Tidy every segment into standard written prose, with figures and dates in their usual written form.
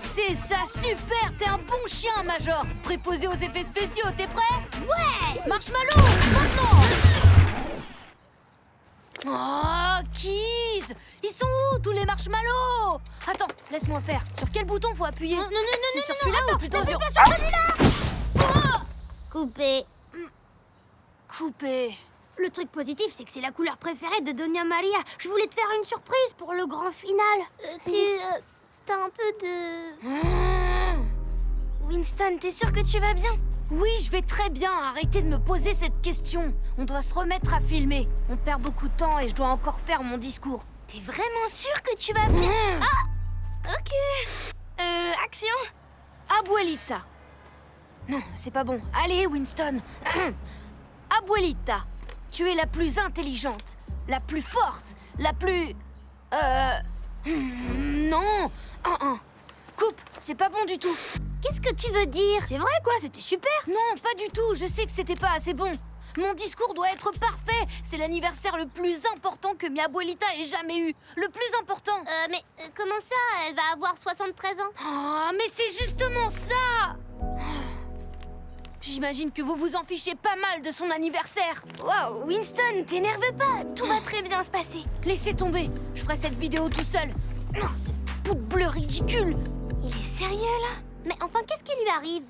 C'est ça, super! T'es un bon chien, Major! Préposé aux effets spéciaux, t'es prêt? Ouais! Marshmallow, maintenant! Oh, Keys! Ils sont où, tous les marshmallows? Attends, laisse-moi faire. Sur quel bouton faut appuyer? Non, C'est sur celui-là ou plutôt sur... pas sur celui-là! Coupé. Coupé. Le truc positif, c'est que c'est la couleur préférée de Doña Maria. Je voulais te faire une surprise pour le grand final. T'as un peu de... Winston, t'es sûr que tu vas bien? Oui, je vais très bien. Arrêtez de me poser cette question. On doit se remettre à filmer. On perd beaucoup de temps et je dois encore faire mon discours. T'es vraiment sûr que tu vas bien? Ah! Ok. Action? Abuelita. Non, c'est pas bon. Allez, Winston. Abuelita, tu es la plus intelligente, la plus forte, la plus... Non. Coupe, c'est pas bon du tout. Qu'est-ce que tu veux dire? C'est vrai quoi, c'était super. Non, pas du tout. Je sais que c'était pas assez bon. Mon discours doit être parfait. C'est l'anniversaire le plus important que mi abuelita ait jamais eu. Le plus important. Mais comment ça? Elle va avoir 73 ans. Oh, mais c'est justement ça. J'imagine que vous vous en fichez pas mal de son anniversaire. Wow, Winston, t'énerve pas. Tout va très bien se passer. Laissez tomber. Je ferai cette vidéo tout seul. Non, cette poudre bleue ridicule. Il est sérieux là? Mais enfin, qu'est-ce qui lui arrive?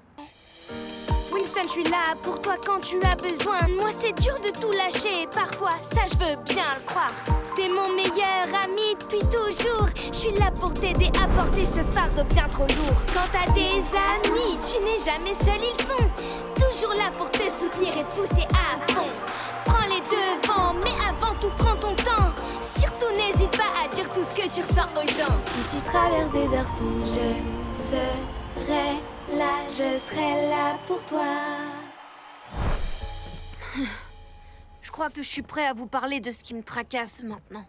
Winston, je suis là pour toi quand tu as besoin. Moi, c'est dur de tout lâcher. Parfois, ça, je veux bien le croire. T'es mon meilleur ami depuis toujours. Je suis là pour t'aider à porter ce fardeau bien trop lourd. Quand t'as des amis, tu n'es jamais seul, ils sont toujours là pour te soutenir et te pousser à fond. Prends les devants, mais avant tout, prends ton temps. Surtout, n'hésite pas à dire tout ce que tu ressens aux gens. Si tu traverses des heures sombres, je serai là, je serai là pour toi. Je crois que je suis prêt à vous parler de ce qui me tracasse maintenant.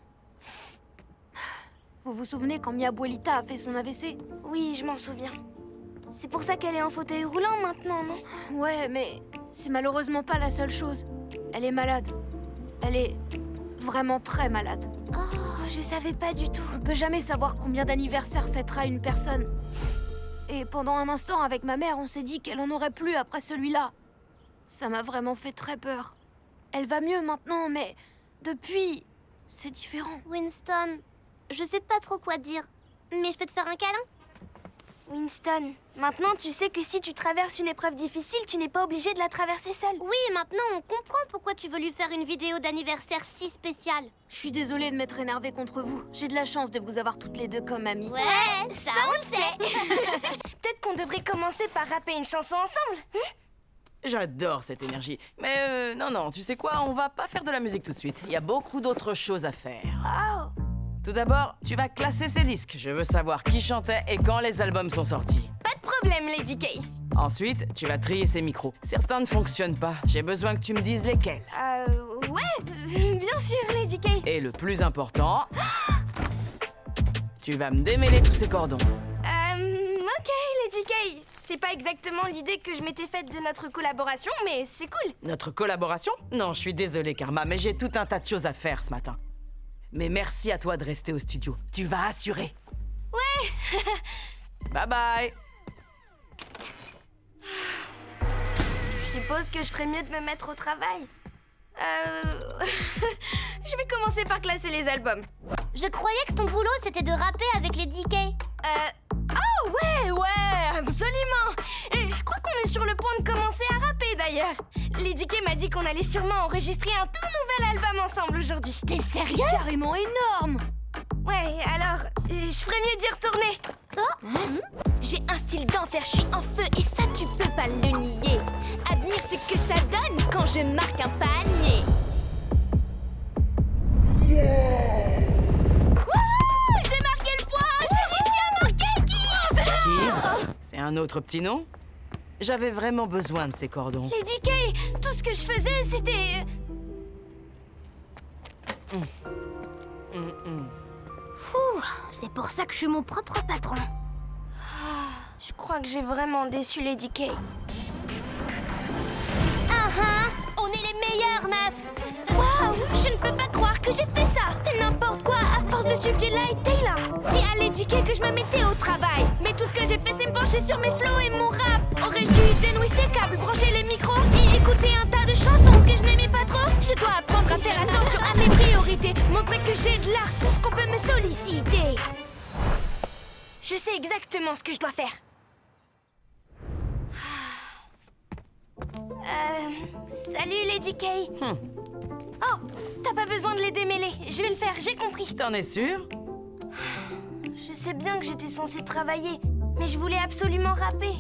Vous vous souvenez quand mi abuelita a fait son AVC? Oui, je m'en souviens. C'est pour ça qu'elle est en fauteuil roulant maintenant, non? Ouais, mais c'est malheureusement pas la seule chose. Elle est malade. Elle est vraiment très malade. Oh, je savais pas du tout. On peut jamais savoir combien d'anniversaires fêtera une personne. Et pendant un instant, avec ma mère, on s'est dit qu'elle en aurait plus après celui-là. Ça m'a vraiment fait très peur. Elle va mieux maintenant, mais depuis, c'est différent. Winston, je sais pas trop quoi dire. Mais je peux te faire un câlin? Winston, maintenant tu sais que si tu traverses une épreuve difficile, tu n'es pas obligé de la traverser seule. Oui, maintenant on comprend pourquoi tu veux lui faire une vidéo d'anniversaire si spéciale. Je suis désolée de m'être énervée contre vous. J'ai de la chance de vous avoir toutes les deux comme amies. Ouais, ça on le sait. Peut-être qu'on devrait commencer par rapper une chanson ensemble. J'adore cette énergie. Mais non, tu sais quoi, on va pas faire de la musique tout de suite. Il y a beaucoup d'autres choses à faire. Oh. Tout d'abord, tu vas classer ces disques. Je veux savoir qui chantait et quand les albums sont sortis. Pas de problème, Lady Kay. Ensuite, tu vas trier ces micros. Certains ne fonctionnent pas. J'ai besoin que tu me dises lesquels. Ouais, bien sûr, Lady Kay. Et le plus important... tu vas me démêler tous ces cordons. Ok, Lady Kay. C'est pas exactement l'idée que je m'étais faite de notre collaboration, mais c'est cool. Notre collaboration? Non, je suis désolée, Karma, mais j'ai tout un tas de choses à faire ce matin. Mais merci à toi de rester au studio. Tu vas assurer. Ouais. Bye bye. Je suppose que je ferais mieux de me mettre au travail. Je vais commencer par classer les albums. Je croyais que ton boulot c'était de rapper avec les DK. Oh ouais, absolument. Et je crois qu'on est sur le point de commencer à rapper d'ailleurs. Lady Kay m'a dit qu'on allait sûrement enregistrer un tout nouvel album ensemble aujourd'hui. T'es sérieux? Carrément énorme! Ouais, alors, je ferais mieux d'y retourner. J'ai un style d'enfer, je suis en feu et ça tu peux pas le nier. Admire ce que ça donne quand je marque un panier. Wouhou! J'ai marqué le point! J'ai réussi à marquer Keys! Keys? C'est un autre petit nom? J'avais vraiment besoin de ces cordons. Lady Kay, tout ce que je faisais, c'était... C'est pour ça que je suis mon propre patron. Je crois que j'ai vraiment déçu Lady Kay. On est les meilleures meufs. Waouh! Je ne peux pas croire croire que j'ai fait ça. Fais n'importe quoi à force de suivre Jayla et Taylor. Dis à Lady K que je me mettais au travail. Mais tout ce que j'ai fait, c'est me pencher sur mes flows et mon rap. Aurais-je dû dénouer ces câbles, brancher les micros et écouter un tas de chansons que je n'aimais pas trop? Je dois apprendre à faire attention à mes priorités. Montrer que j'ai de l'art sur ce qu'on peut me solliciter. Je sais exactement ce que je dois faire. Salut Lady K. Oh, t'as pas besoin de les démêler. Je vais le faire, j'ai compris. T'en es sûr? Je sais bien que j'étais censée travailler, mais je voulais absolument rapper.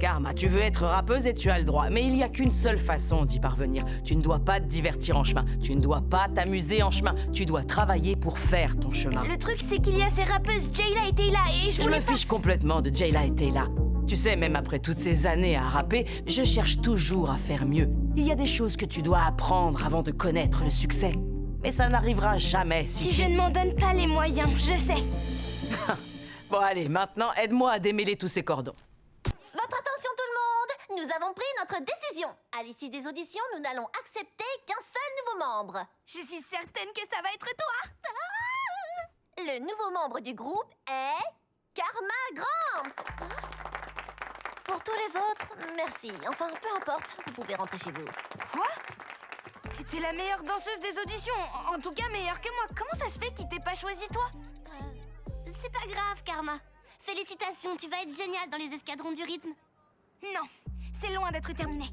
Karma, tu veux être rappeuse et tu as le droit. Mais il n'y a qu'une seule façon d'y parvenir. Tu ne dois pas te divertir en chemin. Tu ne dois pas t'amuser en chemin. Tu dois travailler pour faire ton chemin. Le truc, c'est qu'il y a ces rappeuses Jayla et Taylor et je Je voulais me fiche complètement de Jayla et Taylor. Tu sais, même après toutes ces années à rapper, je cherche toujours à faire mieux. Il y a des choses que tu dois apprendre avant de connaître le succès. Mais ça n'arrivera jamais Si si je ne m'en donne pas les moyens, je sais. Bon allez, maintenant aide-moi à démêler tous ces cordons. Votre attention tout le monde, nous avons pris notre décision. À l'issue des auditions, nous n'allons accepter qu'un seul nouveau membre. Je suis certaine que ça va être toi. Le nouveau membre du groupe est Karma Grant. Pour tous les autres, merci. Enfin, peu importe, vous pouvez rentrer chez vous. Quoi? T'es la meilleure danseuse des auditions, en tout cas meilleure que moi. Comment ça se fait qu'il t'ait pas choisi toi? C'est pas grave, Karma. Félicitations, tu vas être géniale dans les escadrons du rythme. Non, c'est loin d'être terminé.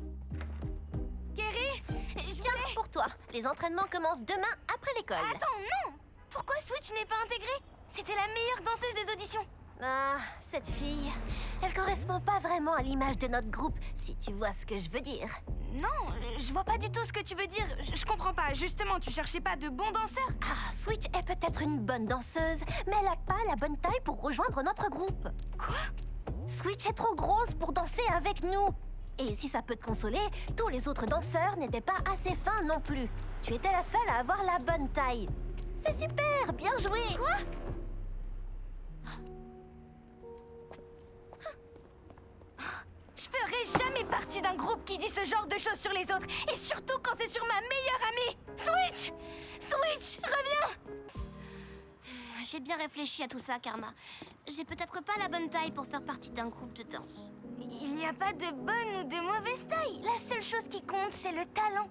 Kerry, je Tiens, pour toi, les entraînements commencent demain après l'école. Attends, non! Pourquoi Switch n'est pas intégrée? C'était la meilleure danseuse des auditions. Ah, cette fille, elle correspond pas vraiment à l'image de notre groupe, si tu vois ce que je veux dire. Non, je vois pas du tout ce que tu veux dire. Je comprends pas. Justement, tu cherchais pas de bons danseurs? Ah, Switch est peut-être une bonne danseuse, mais elle a pas la bonne taille pour rejoindre notre groupe. Quoi? Switch est trop grosse pour danser avec nous. Et si ça peut te consoler, tous les autres danseurs n'étaient pas assez fins non plus. Tu étais la seule à avoir la bonne taille. C'est super, bien joué. Quoi? Je ferai jamais partie d'un groupe qui dit ce genre de choses sur les autres. Et surtout quand c'est sur ma meilleure amie. Switch! Switch, reviens! J'ai bien réfléchi à tout ça, Karma. J'ai peut-être pas la bonne taille pour faire partie d'un groupe de danse. Il n'y a pas de bonne ou de mauvaise taille. La seule chose qui compte, c'est le talent.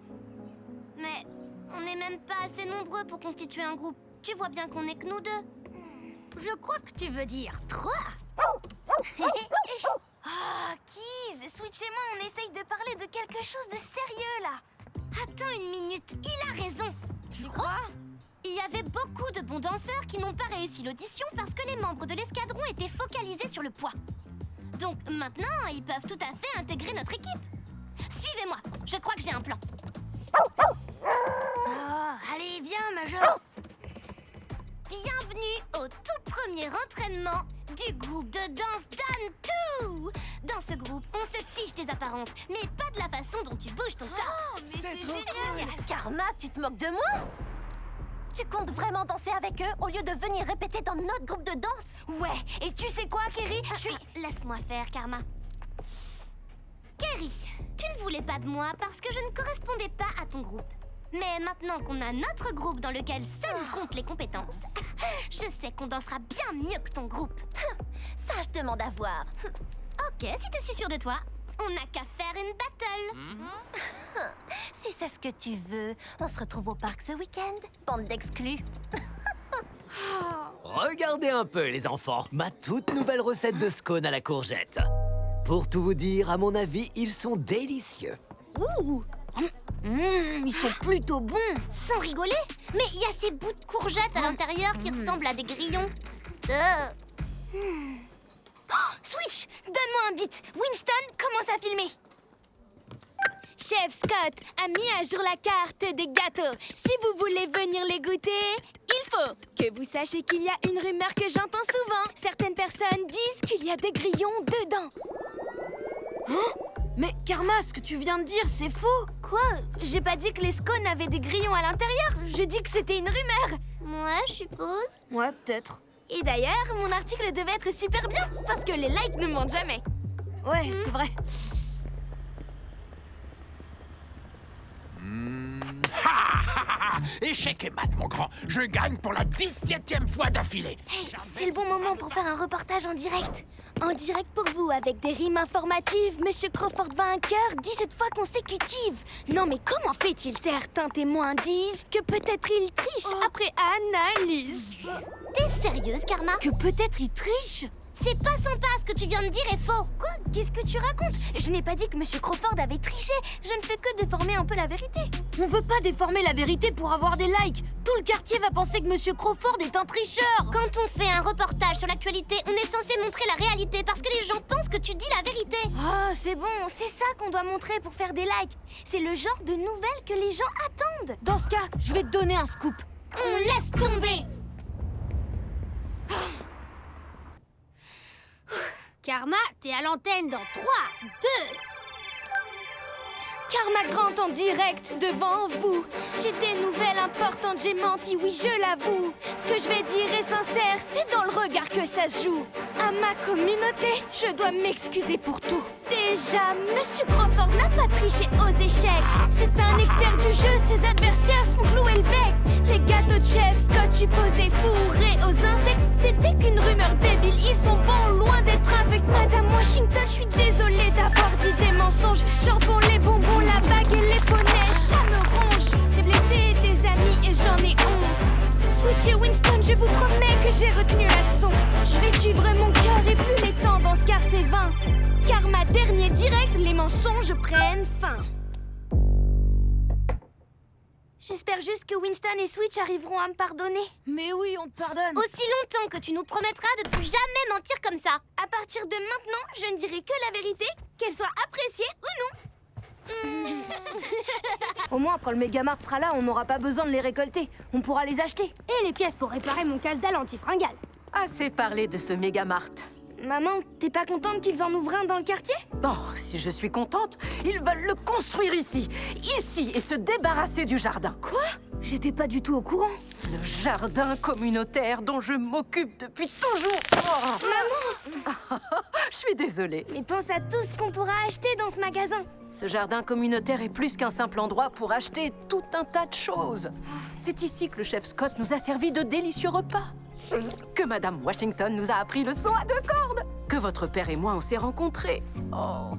Mais on n'est même pas assez nombreux pour constituer un groupe. Tu vois bien qu'on est que nous deux. Je crois que tu veux dire 3. Ah, Keys, Switch et moi, on essaye de parler de quelque chose de sérieux, là. Attends une minute, il a raison. Tu crois? Il y avait beaucoup de bons danseurs qui n'ont pas réussi l'audition parce que les membres de l'escadron étaient focalisés sur le poids. Donc maintenant, ils peuvent tout à fait intégrer notre équipe. Suivez-moi, je crois que j'ai un plan. Oh, allez, viens, Major. Bienvenue au tout premier entraînement du groupe de danse Dan2. Dans ce groupe, on se fiche des apparences, mais pas de la façon dont tu bouges ton corps. Mais c'est génial. Karma, tu te moques de moi? Tu comptes vraiment danser avec eux au lieu de venir répéter dans notre groupe de danse? Ouais, et tu sais quoi, Kerry? Je suis... Laisse-moi faire, Karma. Kerry, tu ne voulais pas de moi parce que je ne correspondais pas à ton groupe. Mais maintenant qu'on a notre groupe dans lequel seuls comptent les compétences, je sais qu'on dansera bien mieux que ton groupe. Ça, je demande à voir. Ok, si t'es si sûr de toi, on n'a qu'à faire une battle. Si c'est ce que tu veux, on se retrouve au parc ce week-end. Bande d'exclus. Regardez un peu, les enfants, ma toute nouvelle recette de scones à la courgette. Pour tout vous dire, à mon avis, ils sont délicieux. Ouh, ils sont plutôt bons. Sans rigoler, mais il y a ces bouts de courgettes à l'intérieur qui ressemblent à des grillons. Switch, donne-moi un beat. Winston, commence à filmer. Chef Scott a mis à jour la carte des gâteaux. Si vous voulez venir les goûter, il faut que vous sachiez qu'il y a une rumeur que j'entends souvent. Certaines personnes disent qu'il y a des grillons dedans. Mais Karma, ce que tu viens de dire, c'est faux. Quoi? J'ai pas dit que les scones avaient des grillons à l'intérieur. Je dis que c'était une rumeur. Ouais, je suppose. Ouais, peut-être. Et d'ailleurs, mon article devait être super bien parce que les likes ne mentent jamais. Ouais, c'est vrai. Échec et mat, mon grand. Je gagne pour la 17e fois d'affilée. Hey, c'est le bon moment pour faire un reportage en direct. En direct pour vous, avec des rimes informatives, Monsieur Crawford vainqueur 17 fois consécutives. Non mais comment fait-il? Certains témoins disent que peut-être il triche après analyse. T'es sérieuse, Karma? Que peut-être il triche? C'est pas sympa, ce que tu viens de dire est faux. Quoi? Qu'est-ce que tu racontes? Je n'ai pas dit que Monsieur Crawford avait triché. Je ne fais que déformer un peu la vérité. On veut pas déformer la vérité pour avoir des likes. Tout le quartier va penser que Monsieur Crawford est un tricheur. Quand on fait un reportage sur l'actualité, on est censé montrer la réalité parce que les gens pensent que tu dis la vérité. Ah, c'est bon, c'est ça qu'on doit montrer pour faire des likes. C'est le genre de nouvelles que les gens attendent. Dans ce cas, je vais te donner un scoop. On laisse tomber. Karma, t'es à l'antenne dans 3, 2... Karma Grant en direct devant vous. J'ai des nouvelles importantes, j'ai menti, oui je l'avoue. Ce que je vais dire est sincère, c'est dans le regard que ça se joue. À ma communauté, je dois m'excuser pour tout. Déjà, Monsieur Crawford n'a pas triché aux échecs. C'est un expert du jeu, ses adversaires se font clouer le bec. Les gâteaux de chef, Scott supposé fourrés aux insectes, c'était qu'une rumeur débile, ils sont bons, loin d'être avec Madame Washington. Je suis désolée d'avoir dit des mensonges, genre pour les bonbons, la bague et les poneys, ça me ronge. J'ai blessé tes amis et j'en ai honte. Switch et Winston, je vous promets que j'ai retenu la leçon. Je vais suivre mon cœur et plus les tendances car c'est vain. Car ma dernier direct, les mensonges prennent fin. J'espère juste que Winston et Switch arriveront à me pardonner. Mais oui, on te pardonne. Aussi longtemps que tu nous promettras de plus jamais mentir comme ça. À partir de maintenant, je ne dirai que la vérité, qu'elle soit appréciée ou non. Au moins, quand le Megamart sera là, on n'aura pas besoin de les récolter. On pourra les acheter. Et les pièces pour réparer mon casse-dalle antifringale. Assez parlé de ce Megamart. Maman, t'es pas contente qu'ils en ouvrent un dans le quartier? Oh, si je suis contente, ils veulent le construire ici, et se débarrasser du jardin. Quoi? J'étais pas du tout au courant. Le jardin communautaire dont je m'occupe depuis toujours. Oh. Maman! Je suis désolée. Mais pense à tout ce qu'on pourra acheter dans ce magasin. Ce jardin communautaire est plus qu'un simple endroit pour acheter tout un tas de choses. C'est ici que le chef Scott nous a servi de délicieux repas. Que Madame Washington nous a appris le saut à 2 cordes. Que votre père et moi on s'est rencontrés. Oh.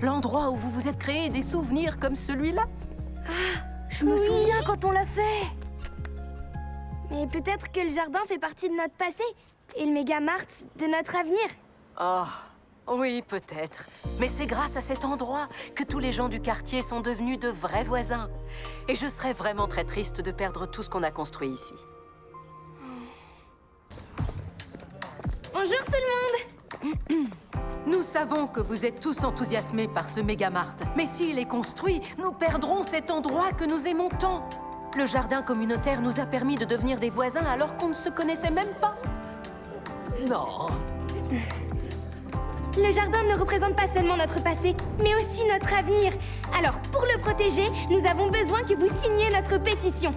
L'endroit où vous vous êtes créé des souvenirs comme celui-là. Je me souviens quand on l'a fait. Mais peut-être que le jardin fait partie de notre passé et le Megamart de notre avenir. Oh, oui, peut-être. Mais c'est grâce à cet endroit que tous les gens du quartier sont devenus de vrais voisins. Et je serais vraiment très triste de perdre tout ce qu'on a construit ici. Bonjour tout le monde! Nous savons que vous êtes tous enthousiasmés par ce Megamart. Mais s'il est construit, nous perdrons cet endroit que nous aimons tant. Le jardin communautaire nous a permis de devenir des voisins alors qu'on ne se connaissait même pas. Non. Le jardin ne représente pas seulement notre passé, mais aussi notre avenir. Alors, pour le protéger, nous avons besoin que vous signiez notre pétition.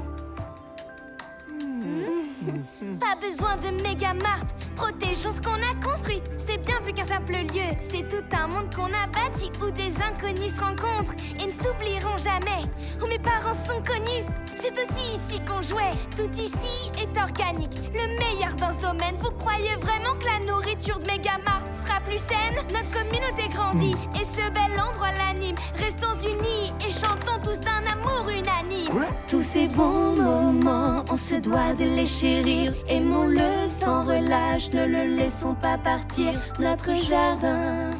Pas besoin de Megamart. Protégeons ce qu'on a construit. C'est bien plus qu'un simple lieu. C'est tout un monde qu'on a bâti où des inconnus se rencontrent et ne s'oublieront jamais. Où mes parents sont connus. C'est aussi ici qu'on jouait. Tout ici est organique. Le meilleur dans ce domaine. Vous croyez vraiment que la nourriture de Megamart sera plus saine? Notre communauté grandit et ce bel endroit l'anime. Restons unis et chantons tous d'un amour unanime. Tous ces bons moments, on se doit de les chérir. Aimons-le sans relâche, ne le laissons pas partir. Notre jardin.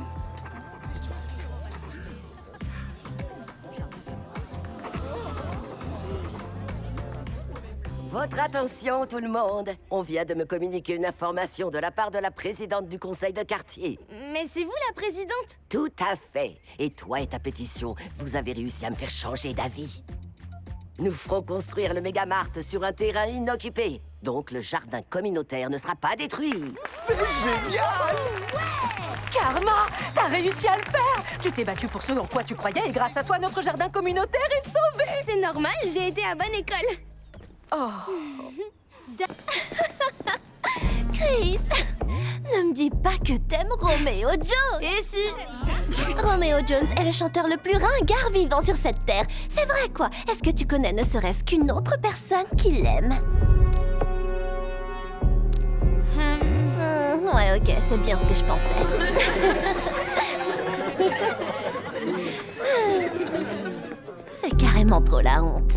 Votre attention, tout le monde. On vient de me communiquer une information de la part de la présidente du conseil de quartier. Mais c'est vous la présidente? Tout à fait. Et toi et ta pétition, vous avez réussi à me faire changer d'avis. Nous ferons construire le Megamart sur un terrain inoccupé. Donc le jardin communautaire ne sera pas détruit. C'est génial! Karma, t'as réussi à le faire. Tu t'es battu pour ce en quoi tu croyais et grâce à toi, notre jardin communautaire est sauvé. C'est normal, j'ai été à bonne école. Oh. Chris, ne me dis pas que t'aimes Romeo Jones. Et si? Romeo Jones est le chanteur le plus ringard vivant sur cette terre. C'est vrai quoi? Est-ce que tu connais ne serait-ce qu'une autre personne qui l'aime? Ouais, ok, c'est bien ce que je pensais. C'est carrément trop la honte.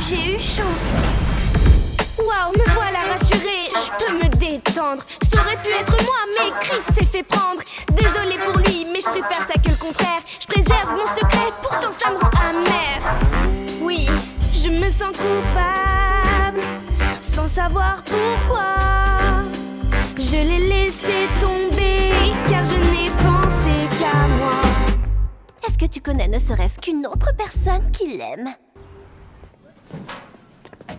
J'ai eu chaud. Waouh, me voilà rassurée, je peux me détendre. Ça aurait pu être moi, mais Chris s'est fait prendre. Désolée pour lui, mais je préfère ça que le contraire. Je préserve mon secret, pourtant ça me rend amère. Oui, je me sens coupable, sans savoir pourquoi. Je l'ai laissé tomber, car je n'ai pensé qu'à moi. Est-ce que tu connais ne serait-ce qu'une autre personne qui l'aime?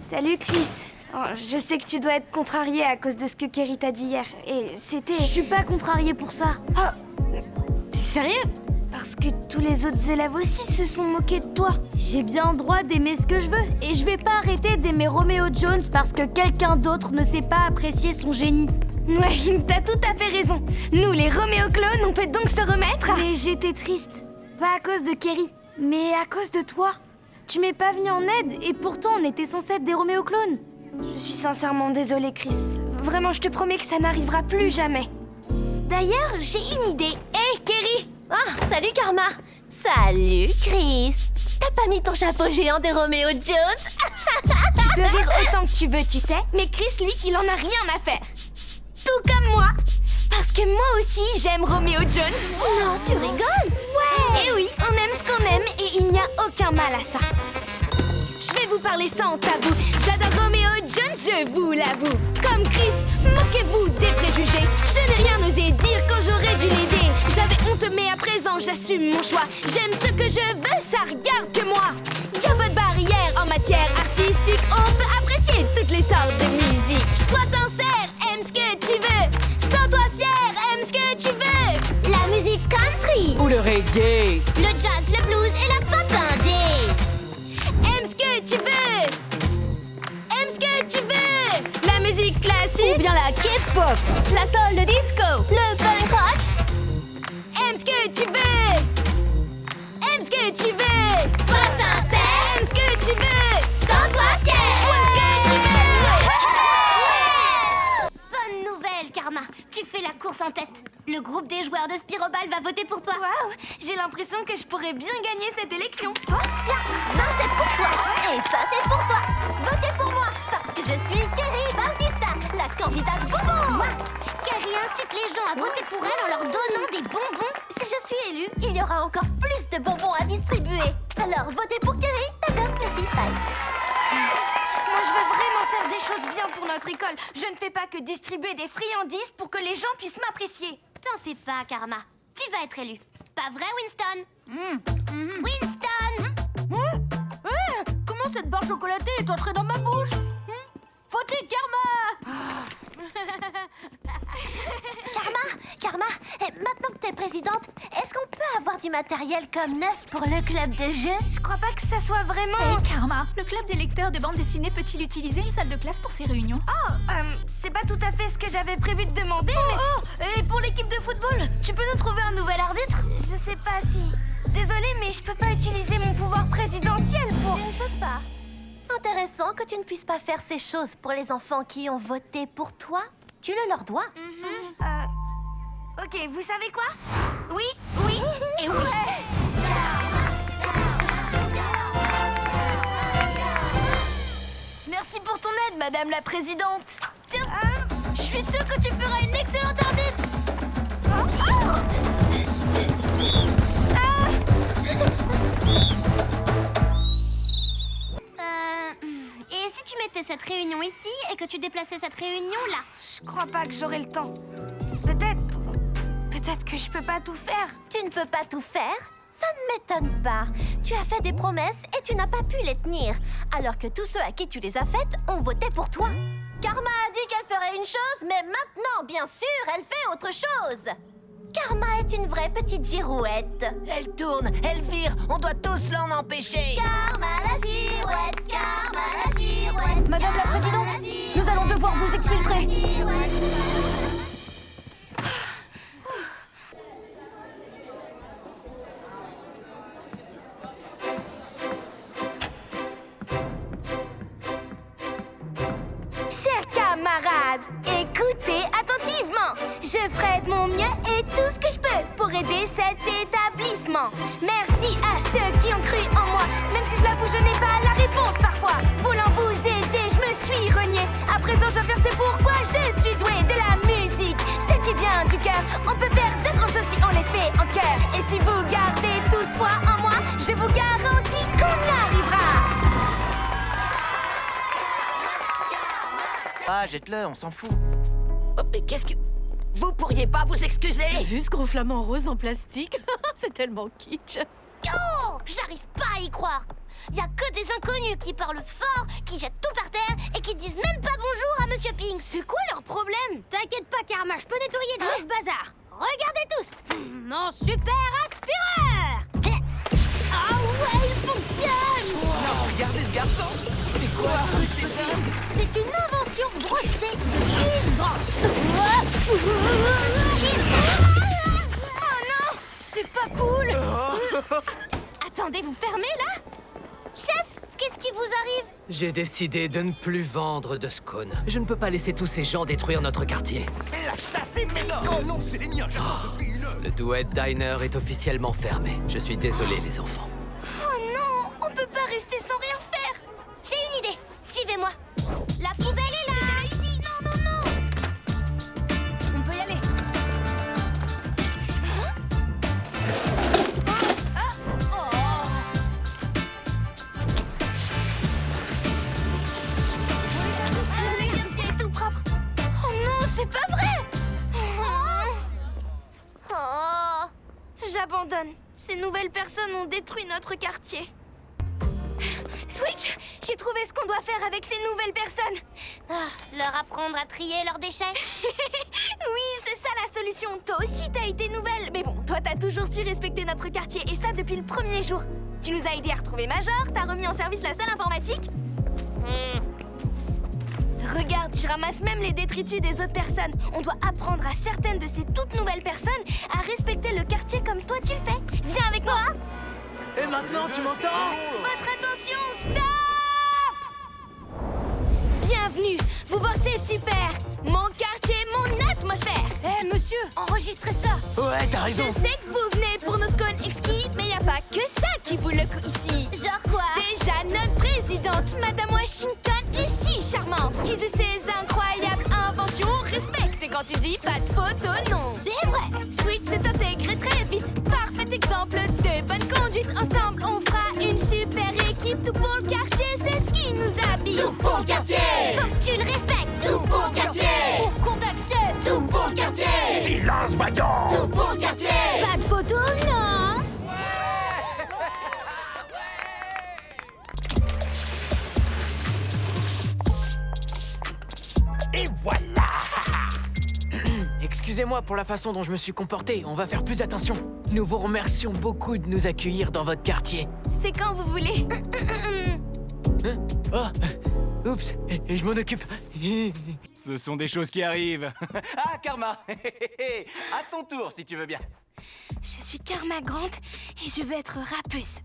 Salut Chris. Oh, je sais que tu dois être contrarié à cause de ce que Kerry t'a dit hier. Et c'était... Je suis pas contrariée pour ça. Oh, t'es sérieux? Parce que tous les autres élèves aussi se sont moqués de toi. J'ai bien le droit d'aimer ce que je veux. Et je vais pas arrêter d'aimer Romeo Jones parce que quelqu'un d'autre ne sait pas apprécier son génie. Ouais, t'as tout à fait raison. Nous, les Roméo clones, on peut donc se remettre. Mais j'étais triste. Pas à cause de Kerry, mais à cause de toi. Tu m'es pas venu en aide et pourtant on était censés être des Roméo clones. Je suis sincèrement désolée, Chris. Vraiment, je te promets que ça n'arrivera plus jamais. D'ailleurs, j'ai une idée. Hé, Kerry! Ah, salut Karma. Salut Chris. T'as pas mis ton chapeau géant de Romeo Jones? Tu peux rire autant que tu veux, tu sais. Mais Chris, lui, il en a rien à faire. Tout comme moi. Parce que moi aussi, j'aime Romeo Jones. Non, tu rigoles? Ouais. Et oui, on aime ce qu'on aime et il n'y a aucun mal à ça. Je vais vous parler sans tabou. J'adore Romeo Jones, je vous l'avoue. Comme Chris, moquez-vous des préjugés. Je n'ai rien osé dire quand j'aurais dû l'aider. J'avais honte, mais à présent, j'assume mon choix. J'aime ce que je veux, ça regarde que moi. Y'a pas de barrière en matière artistique. On peut apprécier toutes les sortes de musique. Sois sincère, aime ce que tu veux. Sens-toi fier, aime ce que tu veux. La musique country, Ou le reggae. le jazz, le blues et la pop indé. Aime ce que tu veux. Aime ce que tu veux. La musique classique ou bien la K-pop. La soul, le disco, le punk rock. Aime ce que tu veux. Aime ce que tu veux. Sois sincère, Aime ce que tu veux. sens-toi fier. Aime ce que tu veux. Bonne nouvelle, Karma. Tu fais la course en tête. Le groupe des joueurs de Spiroball va voter pour toi. Waouh, j'ai l'impression que je pourrais bien gagner cette élection. Oh, tiens, ça c'est pour toi. Et ça c'est pour toi. Votez pour moi, parce que je suis Kerry Bautista, la candidate bonbon. Moi, Kerry incite les gens à voter pour elle en leur donnant des bonbons. Si je suis élue, il y aura encore plus de bonbons à distribuer. Alors votez pour Kerry, d'accord? Merci, bye. Moi, je veux vraiment faire des choses bien pour notre école. Je ne fais pas que distribuer des friandises pour que les gens puissent m'apprécier. T'en fais pas, Karma. Tu vas être élu. Pas vrai, Winston? Winston! Comment cette barre chocolatée est entrée dans ma bouche? Votez Karma! Karma, maintenant que t'es présidente, est-ce qu'on peut avoir du matériel comme neuf pour le club de jeu? Je crois pas que ça soit vraiment... Hé, Karma, le club des lecteurs de bande dessinée peut-il utiliser une salle de classe pour ses réunions? Oh, c'est pas tout à fait ce que j'avais prévu de demander, mais... Oh, et pour l'équipe de football, tu peux nous trouver un nouvel arbitre? Je sais pas si... Désolée, mais je peux pas utiliser mon pouvoir présidentiel pour... Tu ne peux pas. Intéressant que tu ne puisses pas faire ces choses pour les enfants qui ont voté pour toi. Tu le leur dois. Ok, vous savez quoi? Oui, oui et oui. Merci pour ton aide, Madame la Présidente. Tiens, je suis sûre que tu feras une excellente arbitre. Et si tu mettais cette réunion ici et que tu déplaçais cette réunion là? Je crois pas que j'aurai le temps. Peut-être que je peux pas tout faire. Tu ne peux pas tout faire? Ça ne m'étonne pas. Tu as fait des promesses et tu n'as pas pu les tenir. Alors que tous ceux à qui tu les as faites ont voté pour toi. Karma a dit qu'elle ferait une chose, mais maintenant, bien sûr, elle fait autre chose. Karma est une vraie petite girouette. Elle tourne, elle vire, on doit tous l'en empêcher. Karma la girouette, Karma la girouette. Madame la Présidente, nous allons devoir vous exfiltrer. Chers camarades, écoutez attentivement. Je ferai de mon mieux et tout ce que je peux pour aider cet établissement. Merci à ceux qui ont cru en moi, même si je l'avoue, je n'ai pas la réponse parfois. Voulant vous aider, je me suis reniée. À présent, je vais faire ce pourquoi je suis douée de la musique. Ce qui vient du cœur, on peut faire de grandes choses si on les fait en cœur. Et si vous gardez tous foi en moi, je vous garantis qu'on y arrivera. Ah, jette-le, on s'en fout. Oh, mais qu'est-ce que... Vous pourriez pas vous excuser? T'as vu ce gros flamant rose en plastique? C'est tellement kitsch. Oh, j'arrive pas à y croire. Y a que des inconnus qui parlent fort, qui jettent tout par terre et qui disent même pas bonjour à Monsieur Pink. C'est quoi leur problème? T'inquiète pas, Karma, je peux nettoyer tout ce bazar. Regardez tous, mon super aspireur. Ah ouais, il fonctionne. Non, regardez ce garçon. C'est quoi ce truc? C'est dingue. C'est une invention brevetée de Chris Grant. Oh non, c'est pas cool. Attendez, vous fermez là? Chef, qu'est-ce qui vous arrive? J'ai décidé de ne plus vendre de scone. Je ne peux pas laisser tous ces gens détruire notre quartier. Ça, c'est mesquin. Non, c'est les miens, j'adore depuis une heure. Le Duet Diner est officiellement fermé. Je suis désolé, les enfants. Oh non, on peut pas rester sans rien faire. J'ai une idée, suivez-moi. La poubelle est là. Ici, non, non, non. On peut y aller. C'est tout propre. Oh non, c'est pas vrai. Oh. J'abandonne. Ces nouvelles personnes ont détruit notre quartier. Switch, j'ai trouvé ce qu'on doit faire avec ces nouvelles personnes. Leur apprendre à trier leurs déchets. Oui, c'est ça la solution. Toi aussi, t'as été nouvelle. Mais bon, toi, t'as toujours su respecter notre quartier. Et ça, depuis le premier jour. Tu nous as aidé à retrouver Major, t'as remis en service la salle informatique. Regarde, tu ramasses même les détritus des autres personnes. On doit apprendre à certaines de ces toutes nouvelles personnes à respecter le quartier comme toi tu le fais. Viens avec moi. Et maintenant, tu m'entends? Votre attention, stop! Bienvenue, vous bossez super. Mon quartier, mon atmosphère. Eh, monsieur, enregistrez ça. Ouais, t'as raison. Je sais que vous venez pour nos scones exquis, mais y a pas que ça qui vaut le coup ici. Genre quoi? Déjà, notre présidente, Madame Washington, est si charmante. Qui sait ses incroyables inventions, respecte. Et quand il dit pas de photo, non. C'est vrai. Switch s'est intégré très vite. Parfait exemple de bonne conduite. Ensemble, on fera une super équipe. Tout pour le quartier, c'est ce qui nous habille. Tout pour le quartier. Faut que tu le respectes. Tout pour le quartier. Pour qu'on t'accepte. Tout pour le quartier. Silence, voyons. Tout pour le quartier. Pas de photo, non. Et voilà. Excusez-moi pour la façon dont je me suis comporté. On va faire plus attention. Nous vous remercions beaucoup de nous accueillir dans votre quartier. C'est quand vous voulez. Hein? Oh, oups, et je m'en occupe. Ce sont des choses qui arrivent. Ah, Karma. À ton tour, si tu veux bien. Je suis Karma Grant et je veux être rappeuse.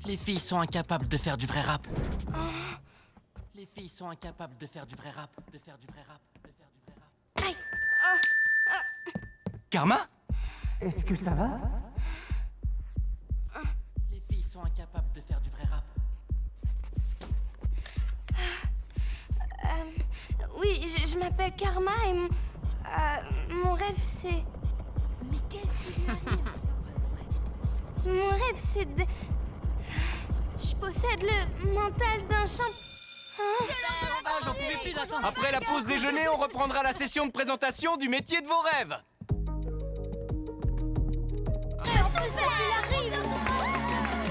Les filles sont incapables de faire du vrai rap. Les filles sont incapables de faire du vrai rap. De faire du vrai rap. De faire du vrai rap. Aïe. Karma? Est-ce que ça va? Les filles sont incapables de faire du vrai rap. Oui, je m'appelle Karma et mon rêve c'est... Mais qu'est-ce qui m'arrive? Mon rêve c'est de... Je possède le mental d'un champ... J'en pouvais plus d'attendre. Après la pause déjeuner, on reprendra la session de présentation du métier de vos rêves.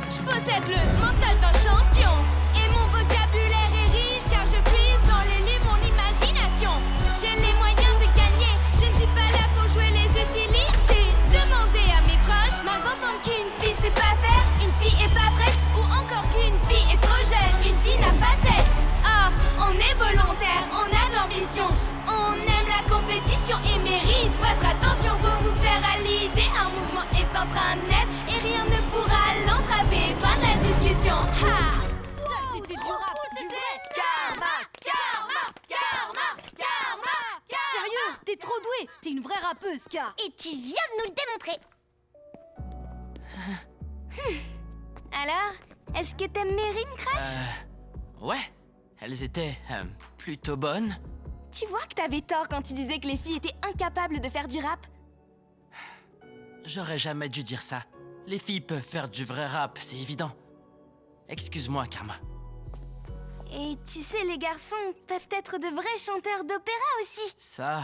Je possède le mental d'un champion et mon vocabulaire est riche car je puise dans les livres mon imagination. J'ai les moyens de gagner, je ne suis pas là pour jouer les utilisateurs. besoin d'aide et rien ne pourra l'entraver. Fin de la discussion. Ha! Ça, c'était du rap, du vrai. Sérieux, t'es trop douée. T'es une vraie rappeuse, Car. Et tu viens de nous le démontrer. Alors, est-ce que t'aimes mes rimes, Crash? Ouais, elles étaient plutôt bonnes. Tu vois que t'avais tort quand tu disais que les filles étaient incapables de faire du rap. J'aurais jamais dû dire ça. Les filles peuvent faire du vrai rap, c'est évident. Excuse-moi, Karma. Et tu sais, les garçons peuvent être de vrais chanteurs d'opéra aussi. Ça,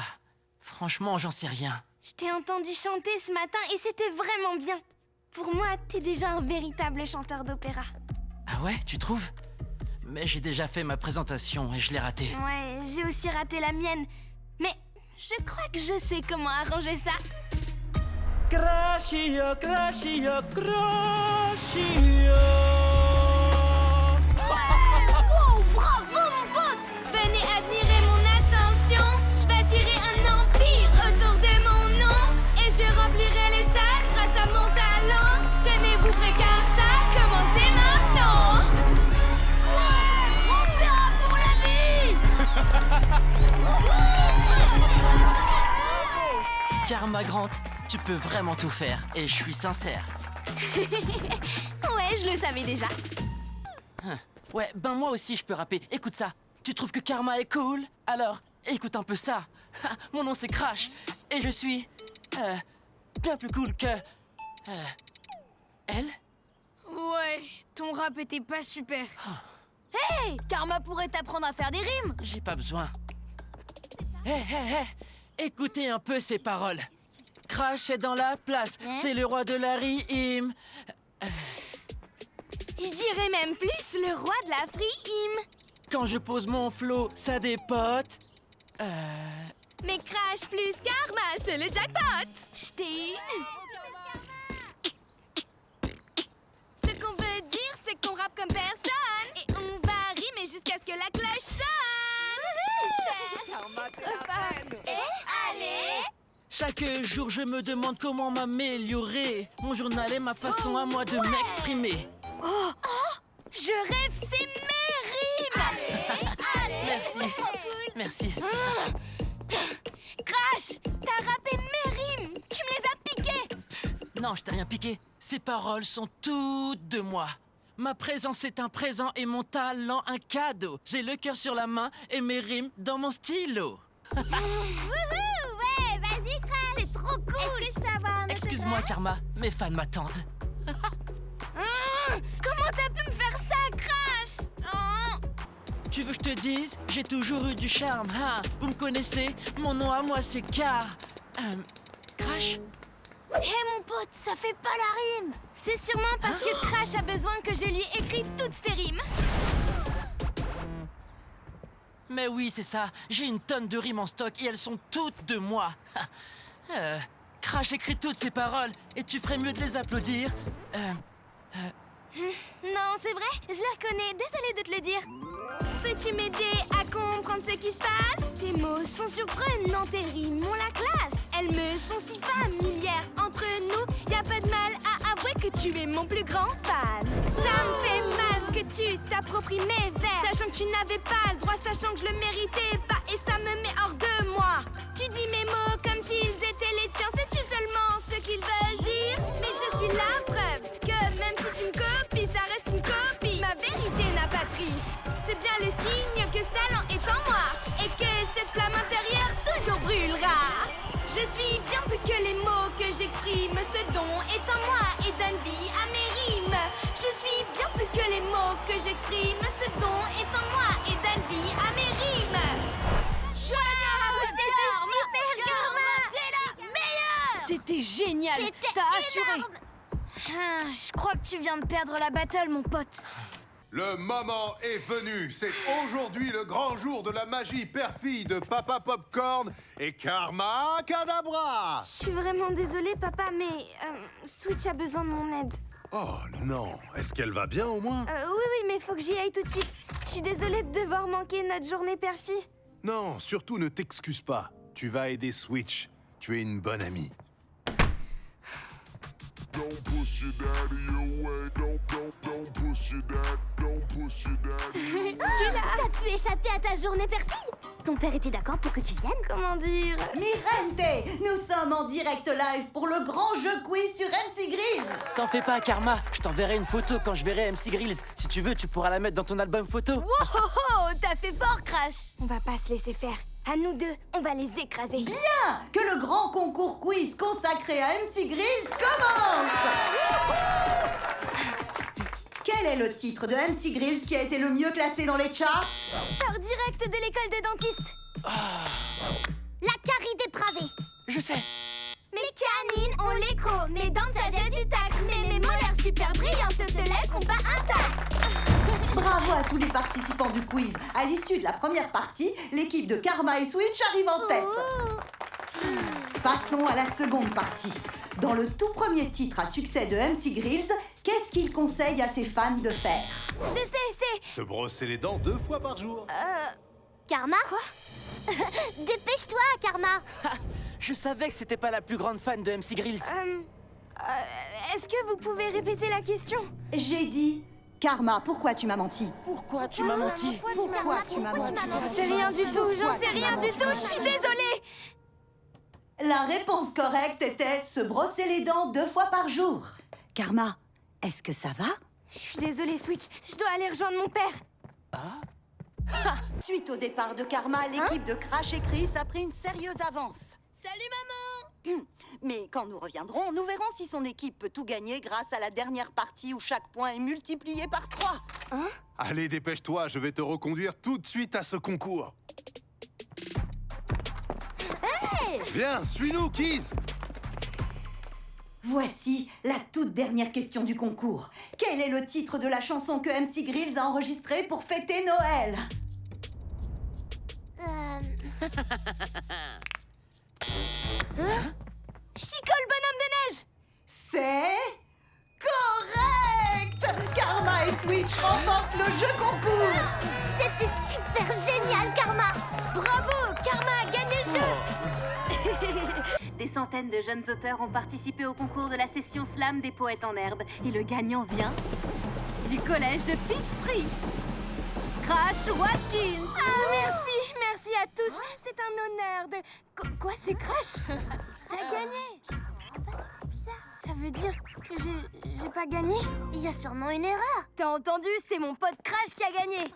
franchement, j'en sais rien. Je t'ai entendu chanter ce matin et c'était vraiment bien. Pour moi, t'es déjà un véritable chanteur d'opéra. Ah ouais, tu trouves? Mais j'ai déjà fait ma présentation et je l'ai ratée. Ouais, j'ai aussi raté la mienne. Mais je crois que je sais comment arranger ça. Crashio, crashio, crashio. Wow, bravo mon pote! Venez admirer mon ascension. Je bâtirai un empire autour de mon nom. Et je remplirai les salles grâce à mon talent. Tenez-vous prêts car ça commence dès maintenant. Opéra pour la vie. Karma Grant, tu peux vraiment tout faire et je suis sincère. Ouais, je le savais déjà. Ouais, ben moi aussi je peux rapper. Écoute ça. Tu trouves que Karma est cool? Alors, écoute un peu ça. Mon nom c'est Crash et je suis bien plus cool que elle. Ouais, ton rap était pas super. Hey, Karma pourrait t'apprendre à faire des rimes. J'ai pas besoin. Hé, écoutez un peu ces paroles. Crash est dans la place, c'est le roi de la rime. Je dirais même plus le roi de la frime. Quand je pose mon flow, ça dépote. Mais Crash plus Karma, c'est le jackpot. J't'ai une. Ce qu'on veut dire, c'est qu'on rappe comme personne. Et on va rimer jusqu'à ce que la cloche sonne. Allez. Chaque jour, je me demande comment m'améliorer. Mon journal est ma façon à moi de m'exprimer. Oh, je rêve, c'est mes rimes. Merci. Merci. Crash, t'as rappé mes rimes. Tu me les as piquées. Non, je t'ai rien piqué. Ces paroles sont toutes de moi. Ma présence est un présent et mon talent un cadeau. J'ai le cœur sur la main et mes rimes dans mon stylo. Wouhou, ouais, vas-y, Crash. C'est trop cool. Est-ce que je peux avoir un Excuse-moi, Karma, mes fans m'attendent. Comment t'as pu me faire ça, Crash? Tu veux que je te dise? J'ai toujours eu du charme, hein? Vous me connaissez? Mon nom à moi, c'est Car... Crash? Hé mon pote, ça fait pas la rime. C'est sûrement parce que Crash a besoin que je lui écrive toutes ses rimes. Mais oui, c'est ça. J'ai une tonne de rimes en stock et elles sont toutes de moi. Crash écrit toutes ces paroles et tu ferais mieux de les applaudir. Non, c'est vrai, je les reconnais, désolée de te le dire. Peux-tu m'aider à comprendre ce qui se passe? Tes mots sont surprenants, tes rimes ont la classe. Elles me sont si familières. Entre nous, y a pas de mal à avouer que tu es mon plus grand fan. Ça me fait mal que tu t'appropries mes vers, sachant que tu n'avais pas le droit, sachant que je le méritais pas. Et ça me met hors de moi. Tu dis mes mots comme s'ils étaient les tiens. Sais-tu seulement ce qu'ils veulent dire? Mais je suis la preuve que même si tu me copies, ça reste une copie. Ma vérité n'a pas de prix. C'est bien le signe que ce talent est en moi et que cette flamme intérieure toujours brûlera. Je suis bien plus que les mots que j'exprime. Ce don est en moi et donne vie à mes rimes. Je suis bien plus que les mots que j'exprime. Ce don est en moi et donne vie à mes rimes. C'était génial. T'as assuré. Je crois que tu viens de perdre la battle, mon pote. Le moment est venu. C'est aujourd'hui le grand jour de la magie perfide de Papa Popcorn et Karma Kadabra. Je suis vraiment désolée, papa, mais Switch a besoin de mon aide. Oh non, est-ce qu'elle va bien au moins? Oui, mais faut que j'y aille tout de suite. Je suis désolée de devoir manquer notre journée perfie. Non, surtout ne t'excuse pas. Tu vas aider Switch. Tu es une bonne amie. Don't push your daddy away. Don't push your dad. Don't push your daddy away. Je suis là. T'as pu échapper à ta journée perfide. Ton père était d'accord pour que tu viennes? Comment dire? Mirente, nous sommes en direct live pour le grand jeu quiz sur MC Grills. T'en fais pas, Karma. Je t'enverrai une photo quand je verrai MC Grills. Si tu veux, tu pourras la mettre dans ton album photo. Wow, t'as fait fort, Crash. On va pas se laisser faire. À nous deux, on va les écraser. Bien, que le grand concours quiz consacré à MC Grills commence. Quel est le titre de MC Grills qui a été le mieux classé dans les charts? Sors direct de l'école des dentistes. La carie dépravée. Je sais. Mes canines ont l'écro, mes dents sagesse du tact, mais mes molaires super brillantes te laisseront pas intactes. Bravo à tous les participants du quiz. À l'issue de la première partie, l'équipe de Karma et Switch arrive en tête. Passons à la seconde partie. Dans le tout premier titre à succès de MC Grills, qu'est-ce qu'il conseille à ses fans de faire? Je sais, c'est... Se brosser les dents 2 fois par jour. Karma? Quoi? Dépêche-toi, Karma. Je savais que c'était pas la plus grande fan de MC Grills. Est-ce que vous pouvez répéter la question? J'ai dit... Karma, pourquoi tu m'as menti? Pourquoi tu m'as menti? Pourquoi tu m'as menti? J'en sais rien du tout, j'en sais rien du tout, je suis désolée. La réponse correcte était se brosser les dents 2 fois par jour. Karma, est-ce que ça va? Je suis désolée, Switch, je dois aller rejoindre mon père. Suite au départ de Karma, l'équipe de Crash et Chris a pris une sérieuse avance. Salut, maman. Mais quand nous reviendrons, nous verrons si son équipe peut tout gagner grâce à la dernière partie où chaque point est multiplié par 3. Allez, dépêche-toi, je vais te reconduire tout de suite à ce concours. Hey! Viens, suis-nous, Keys. Voici la toute dernière question du concours. Quel est le titre de la chanson que MC Grills a enregistrée pour fêter Noël? Chico le bonhomme de neige. C'est... correct! Karma et Switch remportent le jeu concours. C'était super génial, Karma. Bravo, Karma a gagné le jeu. Des centaines de jeunes auteurs ont participé au concours de la session slam des poètes en herbe. Et le gagnant vient du collège de Peachtree. Crash Watkins. Ah, merci à tous. C'est un honneur de... Quoi, c'est Crash? T'as gagné. Ça veut dire que j'ai pas gagné? Il y a sûrement une erreur. T'as entendu? C'est mon pote Crash qui a gagné.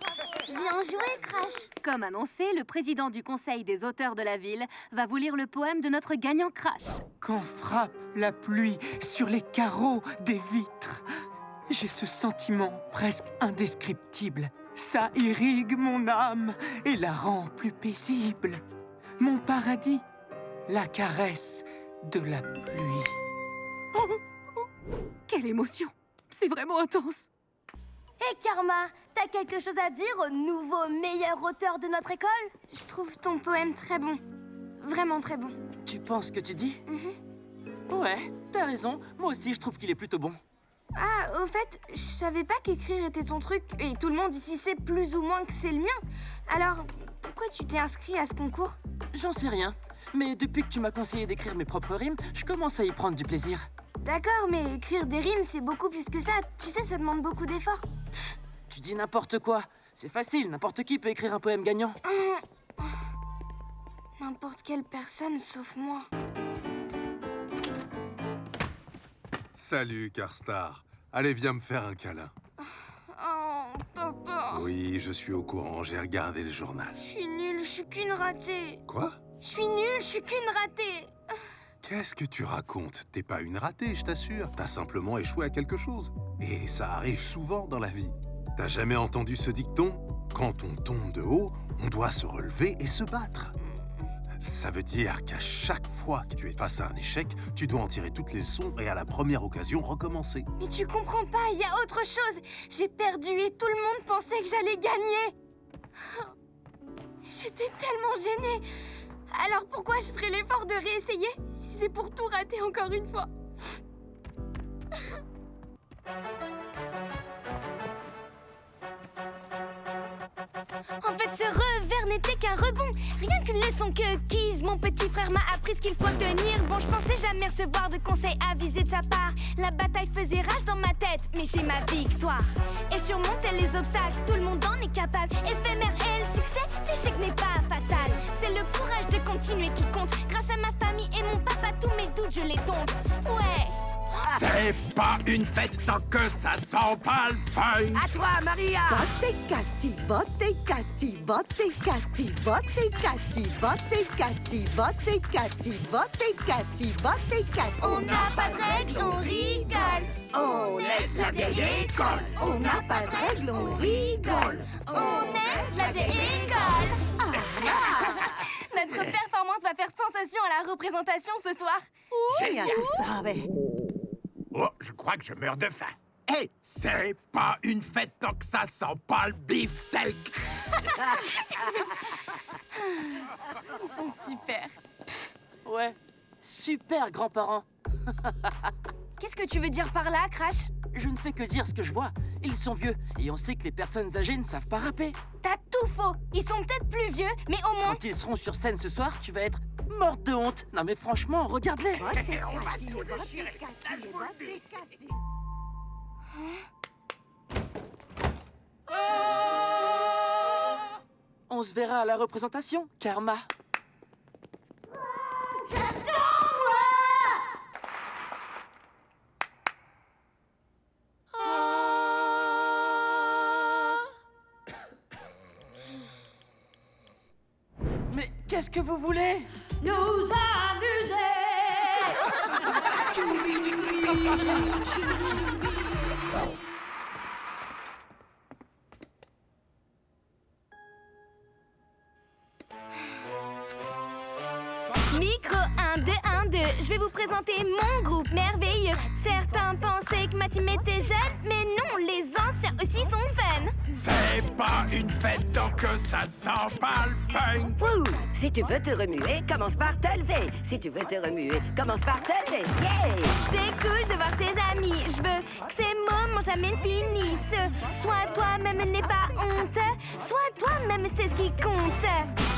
Bien joué, Crash. Comme annoncé, le président du conseil des auteurs de la ville va vous lire le poème de notre gagnant Crash. Quand frappe la pluie sur les carreaux des vitres, j'ai ce sentiment presque indescriptible. Ça irrigue mon âme et la rend plus paisible. Mon paradis, la caresse de la pluie. Quelle émotion! C'est vraiment intense. Hé, Karma, t'as quelque chose à dire au nouveau meilleur auteur de notre école? Je trouve ton poème très bon. Vraiment très bon. Tu penses que tu dis? Ouais, t'as raison. Moi aussi, je trouve qu'il est plutôt bon. Ah, au fait, je savais pas qu'écrire était ton truc. Et tout le monde ici sait plus ou moins que c'est le mien. Alors, pourquoi tu t'es inscrit à ce concours? J'en sais rien. Mais depuis que tu m'as conseillé d'écrire mes propres rimes, je commence à y prendre du plaisir. D'accord, mais écrire des rimes, c'est beaucoup plus que ça. Tu sais, ça demande beaucoup d'efforts. Tu dis n'importe quoi. C'est facile, n'importe qui peut écrire un poème gagnant. N'importe quelle personne, sauf moi. Salut, Carstar. Allez, viens me faire un câlin. Oh, papa. Oui, je suis au courant, j'ai regardé le journal. Je suis nulle, je suis qu'une ratée. Quoi? Je suis nulle, je suis qu'une ratée. Qu'est-ce que tu racontes? T'es pas une ratée, je t'assure. T'as simplement échoué à quelque chose. Et ça arrive souvent dans la vie. T'as jamais entendu ce dicton? Quand on tombe de haut, on doit se relever et se battre. Ça veut dire qu'à chaque fois que tu es face à un échec, tu dois en tirer toutes les leçons et à la première occasion recommencer. Mais tu comprends pas, il y a autre chose. J'ai perdu et tout le monde pensait que j'allais gagner. J'étais tellement gênée. Alors pourquoi je ferais l'effort de réessayer si c'est pour tout rater encore une fois? En fait, ce revers n'était qu'un rebond. Rien qu'une leçon que Keys, mon petit frère, m'a appris ce qu'il faut tenir. Bon, je pensais jamais recevoir de conseils avisés de sa part. La bataille faisait rage dans ma tête, mais j'ai ma victoire. Et surmonter les obstacles, tout le monde en est capable. Éphémère est le succès, l'échec n'est pas fatal. C'est le courage de continuer qui compte. Grâce à ma famille et mon papa, tous mes doutes, je les dompte. Ouais. C'est pas une fête tant que ça sent pas le fun. À toi, Maria. Botte Cathy, botte Cathy, botte Cathy, botte Cathy, botte Cathy, botte Cathy, botte Cathy, botte Cathy. On n'a pas de règles, on rigole. On est de la vieille école. On n'a pas de règles, on rigole. On est de la vieille école. Notre performance va faire sensation à la représentation ce soir. Oui, à tout ça, mais... Oh, je crois que je meurs de faim. Et c'est pas une fête tant que ça sent pas le beefsteak. Ils sont super. Ouais, super, grands-parents. Qu'est-ce que tu veux dire par là, Crash? Je ne fais que dire ce que je vois. Ils sont vieux, et on sait que les personnes âgées ne savent pas rapper. T'as tout faux. Ils sont peut-être plus vieux, mais au moins... Quand ils seront sur scène ce soir, tu vas être morte de honte. Non mais franchement, regarde-les. On se verra à la représentation, Karma. Mais qu'est-ce que vous voulez? Nous amuser. Micro 1, 2, 1, 2. Je vais vous présenter mon groupe merveilleux. Certains pensaient que ma team était jeune, mais non, les anciens aussi sont fun. C'est pas une fête tant que ça sent pas le fun. Ouh, si tu veux te remuer, commence par te lever. Si tu veux te remuer, commence par te lever. Yeah! C'est cool de voir ses amis. Je veux que ces moments jamais finissent. Sois toi-même, n'aie pas honte. Sois toi-même, c'est ce qui compte.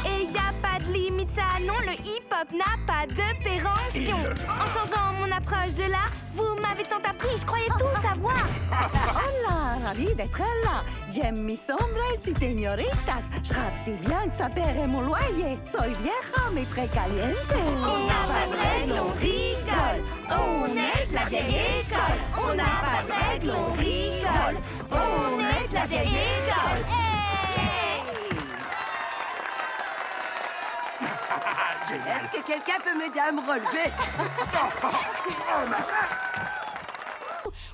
Et y a pas de limite, ça non, le hip-hop n'a pas de péremption. En changeant mon approche de l'art, vous m'avez tant appris, je croyais tout savoir. Hola, ravi d'être là. J'aime mis hombres y señoritas. Je rappe si bien que ça paierait mon loyer. Soy vieja, mais très caliente. On n'a pas de règles, on rigole. On est de la vieille école. On n'a pas de règles, on rigole. On est de la vieille école. Est-ce que quelqu'un peut m'aider à me relever?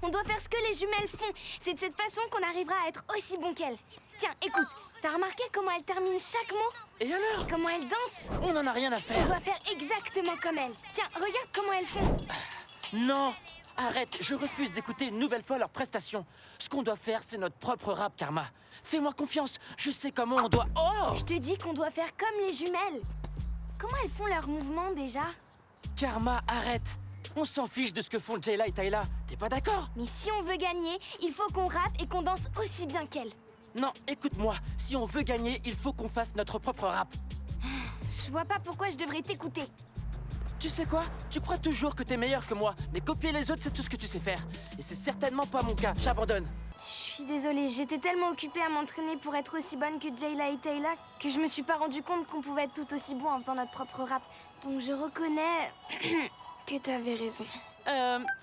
On doit faire ce que les jumelles font. C'est de cette façon qu'on arrivera à être aussi bon qu'elles. Tiens, écoute, t'as remarqué comment elles terminent chaque mot? Et alors? Comment elles dansent? On n'en a rien à On faire. doit faire exactement comme elles. Tiens, regarde comment elles font. Non, arrête, je refuse d'écouter une nouvelle fois leurs prestations. Ce qu'on doit faire, c'est notre propre rap, Karma. Fais-moi confiance, je sais comment on doit... Oh! Je te dis qu'on doit faire comme les jumelles. Comment elles font leurs mouvements déjà? Karma, arrête. On s'en fiche de ce que font Jayla et Tyla. T'es pas d'accord? Mais si on veut gagner, il faut qu'on rappe et qu'on danse aussi bien qu'elles. Non, écoute-moi. Si on veut gagner, il faut qu'on fasse notre propre rap. Je vois pas pourquoi je devrais t'écouter. Tu sais quoi? Tu crois toujours que t'es meilleur que moi, mais copier les autres, c'est tout ce que tu sais faire. Et c'est certainement pas mon cas. J'abandonne. Je suis désolée, j'étais tellement occupée à m'entraîner pour être aussi bonne que Jayla et Tyla que je me suis pas rendu compte qu'on pouvait être tout aussi bon en faisant notre propre rap. Donc je reconnais que t'avais raison.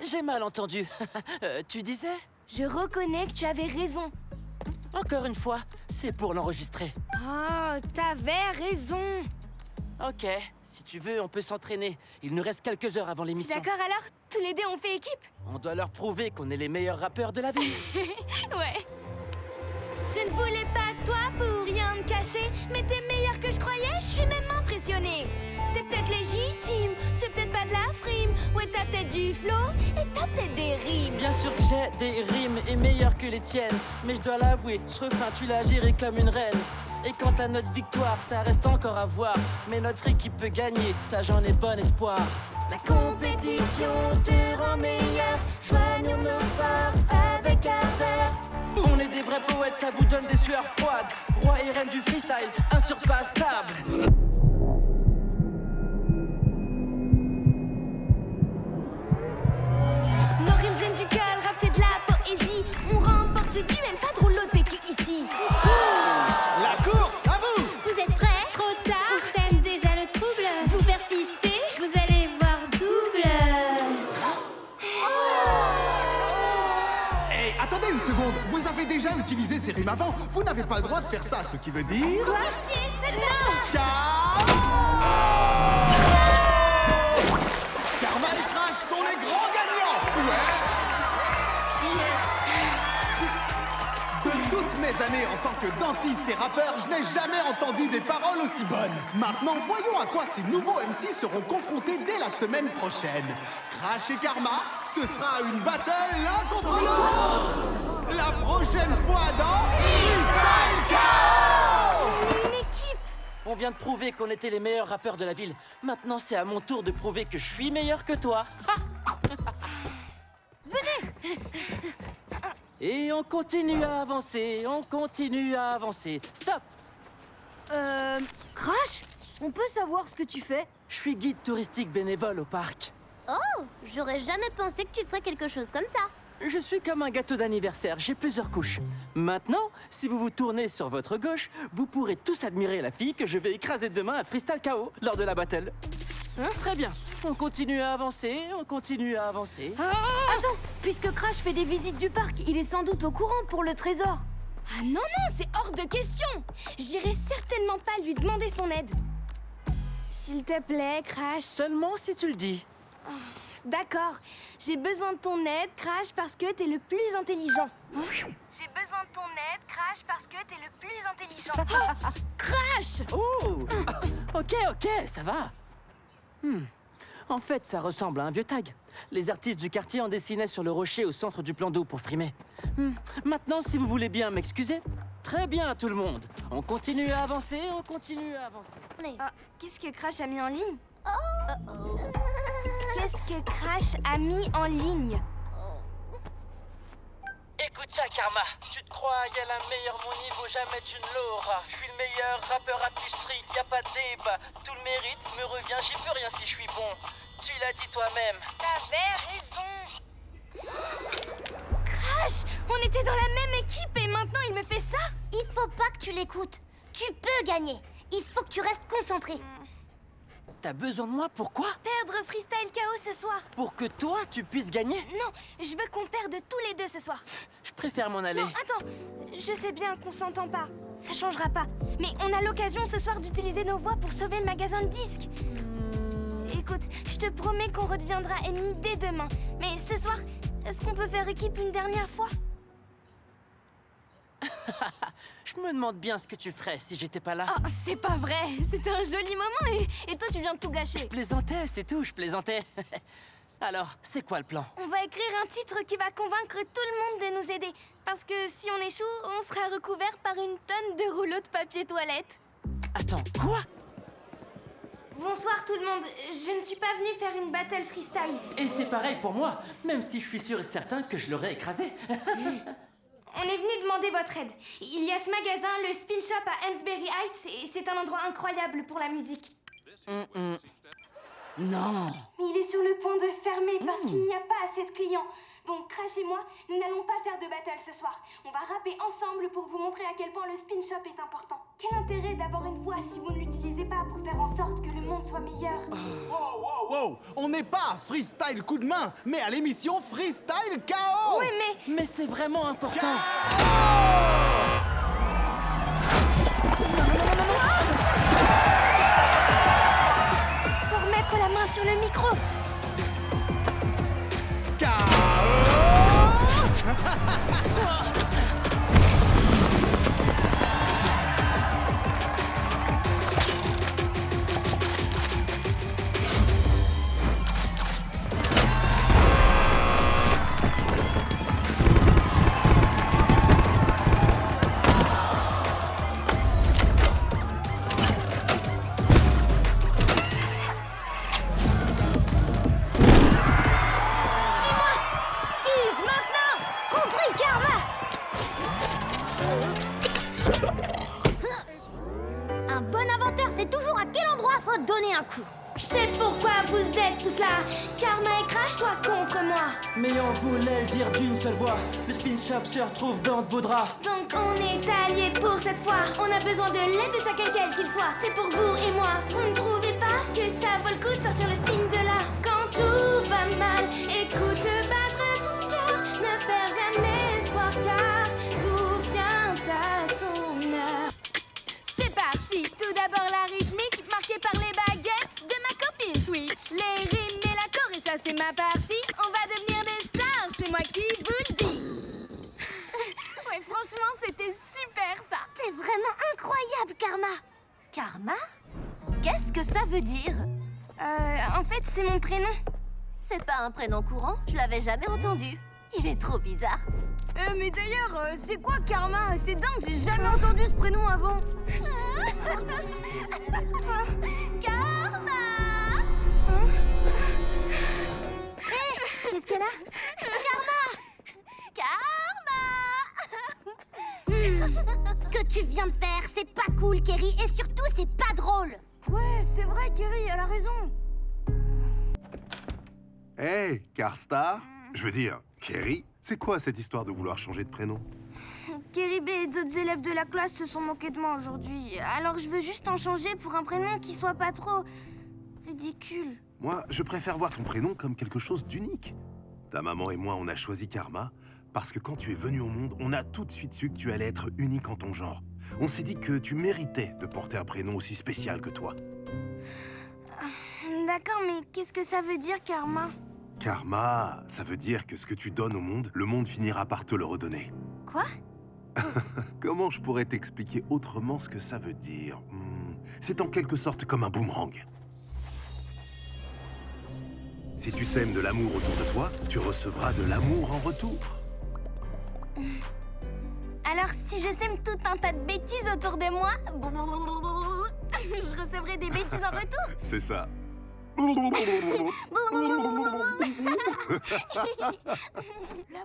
J'ai mal entendu. Tu disais? Je reconnais que tu avais raison. Encore une fois, c'est pour l'enregistrer. Oh, t'avais raison. Ok, si tu veux, on peut s'entraîner. Il nous reste quelques heures avant l'émission. D'accord alors? Tous les deux, on fait équipe? On doit leur prouver qu'on est les meilleurs rappeurs de la ville. Ouais. Je ne voulais pas de toi pour rien te cacher, mais t'es meilleur que je croyais, je suis même impressionnée. T'es peut-être légitime, c'est peut-être pas de la frime. Ouais, t'as peut-être du flow et t'as peut-être des rimes. Bien sûr que j'ai des rimes et meilleures que les tiennes, mais je dois l'avouer, ce refrain tu l'as géré comme une reine. Et quant à notre victoire, ça reste encore à voir. Mais notre équipe peut gagner, ça j'en ai bon espoir. La compétition te rend meilleur, joignons nos forces avec ardeur. On est des vrais poètes, ça vous donne des sueurs froides. Roi et reine du freestyle, insurpassable. Nos rimes utilisé ces rimes avant. Vous n'avez pas le droit de faire ça, ce qui veut dire... Quoi? Faites-le! Karma et Crash sont les grands gagnants! Ouais! De toutes mes années en tant que dentiste et rappeur, je n'ai jamais entendu des paroles aussi bonnes. Maintenant, voyons à quoi ces nouveaux MC seront confrontés dès la semaine prochaine. Crash et Karma, ce sera une battle l'un contre l'autre. La prochaine fois dans Freestyle KO! Une équipe! On vient de prouver qu'on était les meilleurs rappeurs de la ville. Maintenant, c'est à mon tour de prouver que je suis meilleur que toi. Venez! Et on continue à avancer, on continue à avancer. Stop! Crash, on peut savoir ce que tu fais? Je suis guide touristique bénévole au parc. Oh, j'aurais jamais pensé que tu ferais quelque chose comme ça. Je suis comme un gâteau d'anniversaire, j'ai plusieurs couches. Maintenant, si vous vous tournez sur votre gauche, vous pourrez tous admirer la fille que je vais écraser demain à Freestyle KO lors de la battle. Très bien, on continue à avancer, on continue à avancer. Attends, puisque Crash fait des visites du parc, il est sans doute au courant pour le trésor. Ah non, c'est hors de question! J'irai certainement pas lui demander son aide. S'il te plaît, Crash. Seulement si tu le dis. Oh, d'accord, j'ai besoin de ton aide, Crash, parce que t'es le plus intelligent. J'ai besoin de ton aide, Crash, parce que t'es le plus intelligent. Oh, Crash! Oh! Ok, ça va. En fait, ça ressemble à un vieux tag. Les artistes du quartier en dessinaient sur le rocher au centre du plan d'eau pour frimer. Maintenant, si vous voulez bien m'excuser. Très bien, tout le monde. On continue à avancer, on continue à avancer. Ah, qu'est-ce que Crash a mis en ligne? Qu'est-ce que Crash a mis en ligne? Écoute ça, Karma. Tu te crois qu'elle a le meilleur mon niveau, jamais tu ne l'auras. Je suis le meilleur rappeur à Peach Tree, y a pas de débat. Tout le mérite me revient, j'y peux rien si je suis bon. Tu l'as dit toi-même. T'avais raison. Crash, on était dans la même équipe et maintenant il me fait ça? Il faut pas que tu l'écoutes. Tu peux gagner. Il faut que tu restes concentré. T'as besoin de moi, pourquoi? Perdre Freestyle KO ce soir. Pour que toi, tu puisses gagner? Non, je veux qu'on perde tous les deux ce soir. Je préfère m'en aller. Non, attends, je sais bien qu'on s'entend pas. Ça changera pas. Mais on a l'occasion ce soir d'utiliser nos voix pour sauver le magasin de disques. Écoute, je te promets qu'on redeviendra ennemis dès demain. Mais ce soir, est-ce qu'on peut faire équipe une dernière fois? Je me demande bien ce que tu ferais si j'étais pas là. Oh, c'est pas vrai. C'était un joli moment et toi, tu viens de tout gâcher. Je plaisantais, c'est tout, je plaisantais. Alors, c'est quoi le plan? On va écrire un titre qui va convaincre tout le monde de nous aider. Parce que si on échoue, on sera recouvert par une tonne de rouleaux de papier toilette. Attends, quoi? Bonsoir tout le monde. Je ne suis pas venue faire une battle freestyle. Et c'est pareil pour moi, même si je suis sûr et certain que je l'aurais écrasé. On est venu demander votre aide. Il y a ce magasin, le Spin Shop à Hansberry Heights, et c'est un endroit incroyable pour la musique. Non. Mais il est sur le point de fermer parce qu'il n'y a pas assez de clients. Donc Crash et moi, nous n'allons pas faire de battle ce soir. On va rapper ensemble pour vous montrer à quel point le Spin Shop est important. Quel intérêt d'avoir une voix si vous ne l'utilisez pas pour faire en sorte que le monde soit meilleur? Wow! On n'est pas à Freestyle coup de main, mais à l'émission Freestyle KO! Oui, mais c'est vraiment important. Faut remettre la main sur le micro. Un bon inventeur sait toujours à quel endroit faut donner un coup. Je sais pourquoi vous êtes tous là. Karma et Crash, toi contre moi. Mais on voulait le dire d'une seule voix. Le Spin Shop se retrouve dans de beaux draps. Donc on est alliés pour cette fois. On a besoin de l'aide de chacun quel qu'il soit. C'est pour vous et moi. Vous ne trouvez pas que ça vaut le coup de sortir le spin de là? Quand tout va mal, écoute battre ton cœur. Ne perds jamais espoir car tout viendra. Karma. Karma? Qu'est-ce que ça veut dire? En fait, c'est mon prénom. C'est pas un prénom courant, je l'avais jamais entendu. Il est trop bizarre. Mais d'ailleurs, c'est quoi Karma? C'est dingue, j'ai jamais entendu ce prénom avant. Karma! Hé, qu'est-ce qu'elle a? Karma! Ce que tu viens de faire, c'est pas cool, Kerry, et surtout, c'est pas drôle. Ouais, c'est vrai, Kerry, elle a raison. Hey, Carstar. Je veux dire, Kerry, c'est quoi cette histoire de vouloir changer de prénom? Kerry B et d'autres élèves de la classe se sont moqués de moi aujourd'hui. Alors je veux juste en changer pour un prénom qui soit pas trop... ridicule. Moi, je préfère voir ton prénom comme quelque chose d'unique. Ta maman et moi, on a choisi Karma parce que quand tu es venu au monde, on a tout de suite su que tu allais être unique en ton genre. On s'est dit que tu méritais de porter un prénom aussi spécial que toi. D'accord, mais qu'est-ce que ça veut dire, Karma? Karma, ça veut dire que ce que tu donnes au monde, le monde finira par te le redonner. Quoi? Comment je pourrais t'expliquer autrement ce que ça veut dire? C'est en quelque sorte comme un boomerang. Si tu sèmes de l'amour autour de toi, tu recevras de l'amour en retour. Alors si je sème tout un tas de bêtises autour de moi, je recevrai des bêtises en retour? C'est ça. La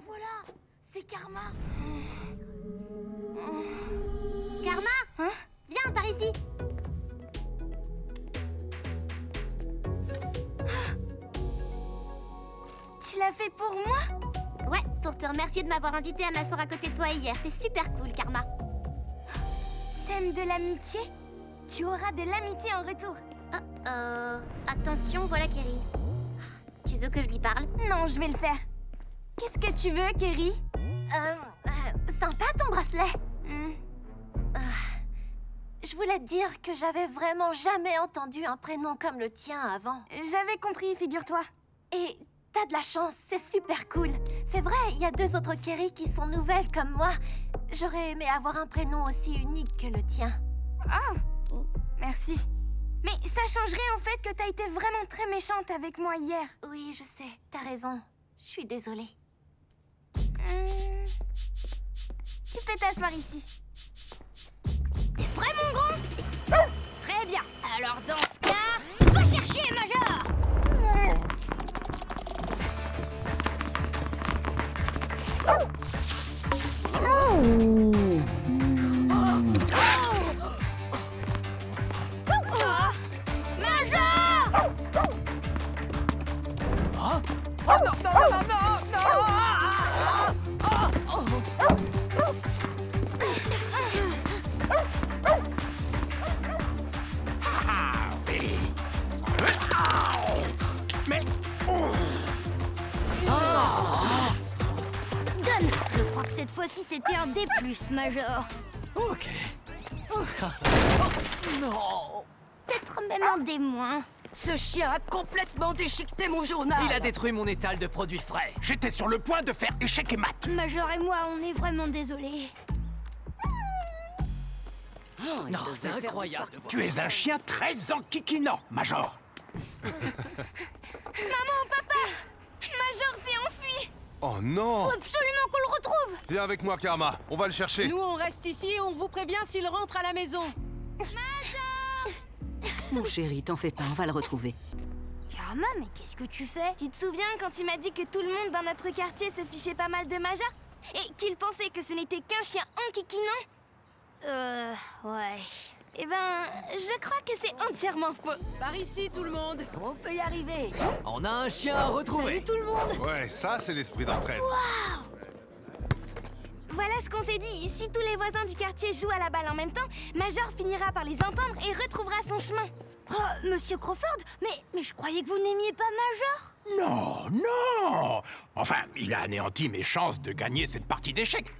voilà, c'est Karma. Karma? Hein? Viens, par ici. Tu l'as fait pour moi? Ouais, pour te remercier de m'avoir invité à m'asseoir à côté de toi hier. T'es super cool, Karma. Sème de l'amitié? Tu auras de l'amitié en retour. Attention, voilà Kerry. Tu veux que je lui parle? Non, je vais le faire. Qu'est-ce que tu veux, Kerry? Sympa ton bracelet. Je voulais te dire que j'avais vraiment jamais entendu un prénom comme le tien avant. J'avais compris, figure-toi. Et t'as de la chance, c'est super cool. C'est vrai, il y a 2 autres Kerry qui sont nouvelles comme moi. J'aurais aimé avoir un prénom aussi unique que le tien. Ah, merci. Mais ça changerait en fait que t'as été vraiment très méchante avec moi hier. Oui, je sais, t'as raison. Je suis désolée. Tu peux t'asseoir ici. T'es prêt, mon grand? Très bien. Alors dans ce cas, va chercher le Major. Donne. Je crois que cette fois-ci c'était un D+, Major. Ok. Non! Peut-être même un D-. Ce chien a complètement déchiqueté mon journal. Il a détruit mon étal de produits frais. J'étais sur le point de faire échec et mat. Major et moi, on est vraiment désolés. Non, c'est incroyable de voir. Tu es un chien très enquiquinant, Major. Maman, papa! Major s'est enfui! Oh non! Faut absolument qu'on le retrouve! Viens avec moi, Karma. On va le chercher. Nous, on reste ici et on vous prévient s'il rentre à la maison. Mon chéri, t'en fais pas, on va le retrouver. Karma, mais qu'est-ce que tu fais? Tu te souviens quand il m'a dit que tout le monde dans notre quartier se fichait pas mal de Major? Et qu'il pensait que ce n'était qu'un chien enquiquinant? Ouais. Eh ben, je crois que c'est entièrement faux. Par ici, tout le monde. On peut y arriver. On a un chien à retrouver. Salut tout le monde. Ouais, ça, c'est l'esprit d'entraide. Voilà ce qu'on s'est dit. Si tous les voisins du quartier jouent à la balle en même temps, Major finira par les entendre et retrouvera son chemin. Oh, Monsieur Crawford, mais je croyais que vous n'aimiez pas Major. Non, non. Enfin, il a anéanti mes chances de gagner cette partie d'échecs.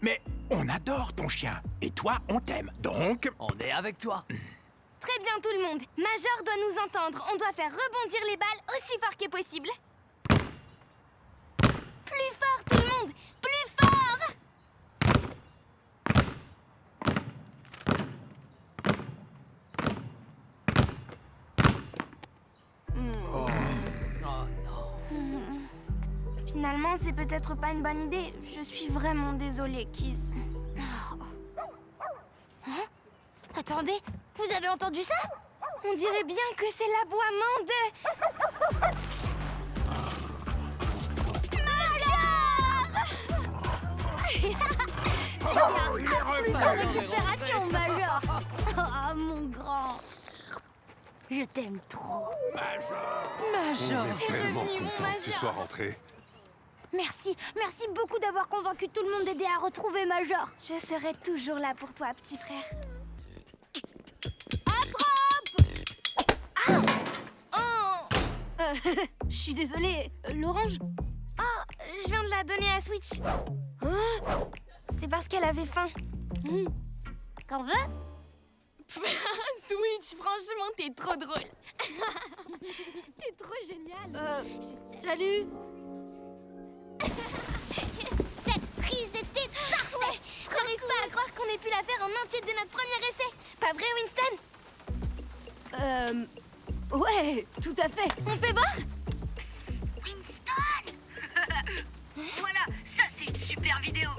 Mais on adore ton chien. Et toi, on t'aime. Donc... On est avec toi. Très bien tout le monde. Major doit nous entendre. On doit faire rebondir les balles aussi fort que possible. Plus fort tout le monde. Plus fort. Finalement, c'est peut-être pas une bonne idée. Je suis vraiment désolée, Kiss. Hein? Attendez, vous avez entendu ça? On dirait bien que c'est l'aboiement de... Plus en récupération, Major. Oh, mon grand. Je t'aime trop. On est tellement content que tu sois rentré. Merci beaucoup d'avoir convaincu tout le monde d'aider à retrouver Major. Je serai toujours là pour toi, petit frère. Je suis désolée, l'orange. Oh, je viens de la donner à Switch. C'est parce qu'elle avait faim. Qu'en veux? Switch, franchement, t'es trop drôle. T'es trop génial. Salut. Cette prise était parfaite. J'arrive pas à croire qu'on ait pu la faire en entier dès notre premier essai. Pas vrai, Winston? Ouais, tout à fait. On peut voir? Winston. Voilà, ça c'est une super vidéo.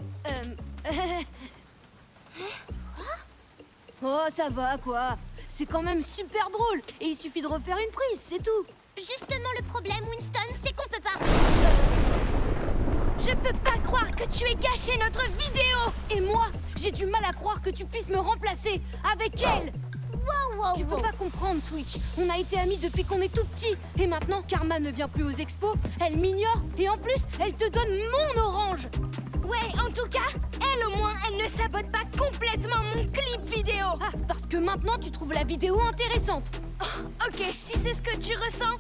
Oh, ça va, quoi. C'est quand même super drôle. Et il suffit de refaire une prise, c'est tout. Justement, le problème, Winston, c'est qu'on peut pas. Je peux pas croire que tu aies gâché notre vidéo. Et moi, j'ai du mal à croire que tu puisses me remplacer avec elle. Tu peux pas comprendre, Switch. On a été amis depuis qu'on est tout petit. Et maintenant, Karma ne vient plus aux expos. Elle m'ignore. Et en plus, elle te donne mon orange. Ouais, en tout cas, elle au moins, elle ne sabote pas complètement mon clip vidéo. Ah, parce que maintenant, tu trouves la vidéo intéressante. Oh, ok, si c'est ce que tu ressens,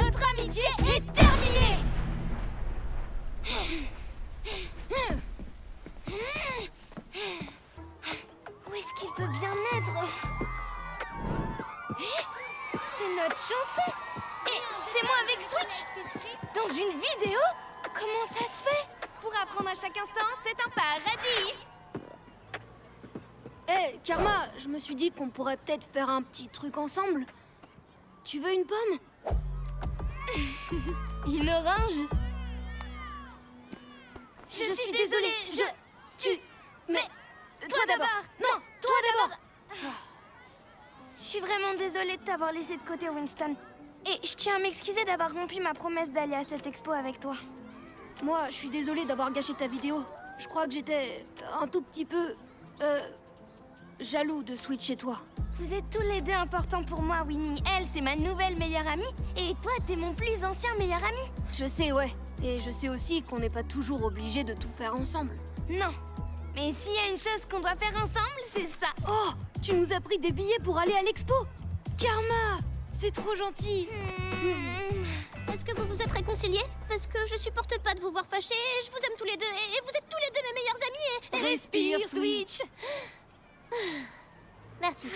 notre amitié est terminée. Où est-ce qu'il peut bien être? C'est notre chanson. Et c'est moi avec Switch. Dans une vidéo? Comment ça se fait? Pour apprendre à chaque instant, c'est un paradis. Hé, Karma, je me suis dit qu'on pourrait peut-être faire un petit truc ensemble. Tu veux une pomme? Une orange? Je suis désolée, Mais... Toi d'abord. Non, toi d'abord. Je suis vraiment désolée de t'avoir laissé de côté, Winston. Et je tiens à m'excuser d'avoir rompu ma promesse d'aller à cette expo avec toi. Moi, je suis désolée d'avoir gâché ta vidéo. Je crois que j'étais un tout petit peu... jaloux de Switch et toi. Vous êtes tous les deux importants pour moi, Winnie. Elle, c'est ma nouvelle meilleure amie. Et toi, t'es mon plus ancien meilleur ami. Je sais, ouais. Et je sais aussi qu'on n'est pas toujours obligé de tout faire ensemble. Non. Mais s'il y a une chose qu'on doit faire ensemble, c'est ça. Oh, tu nous as pris des billets pour aller à l'expo. Karma, c'est trop gentil. Est-ce que vous vous êtes réconciliés? Parce que je supporte pas de vous voir fâchés. Je vous aime tous les deux et vous êtes tous les deux mes meilleurs amis. Et... Respire, Switch. Merci.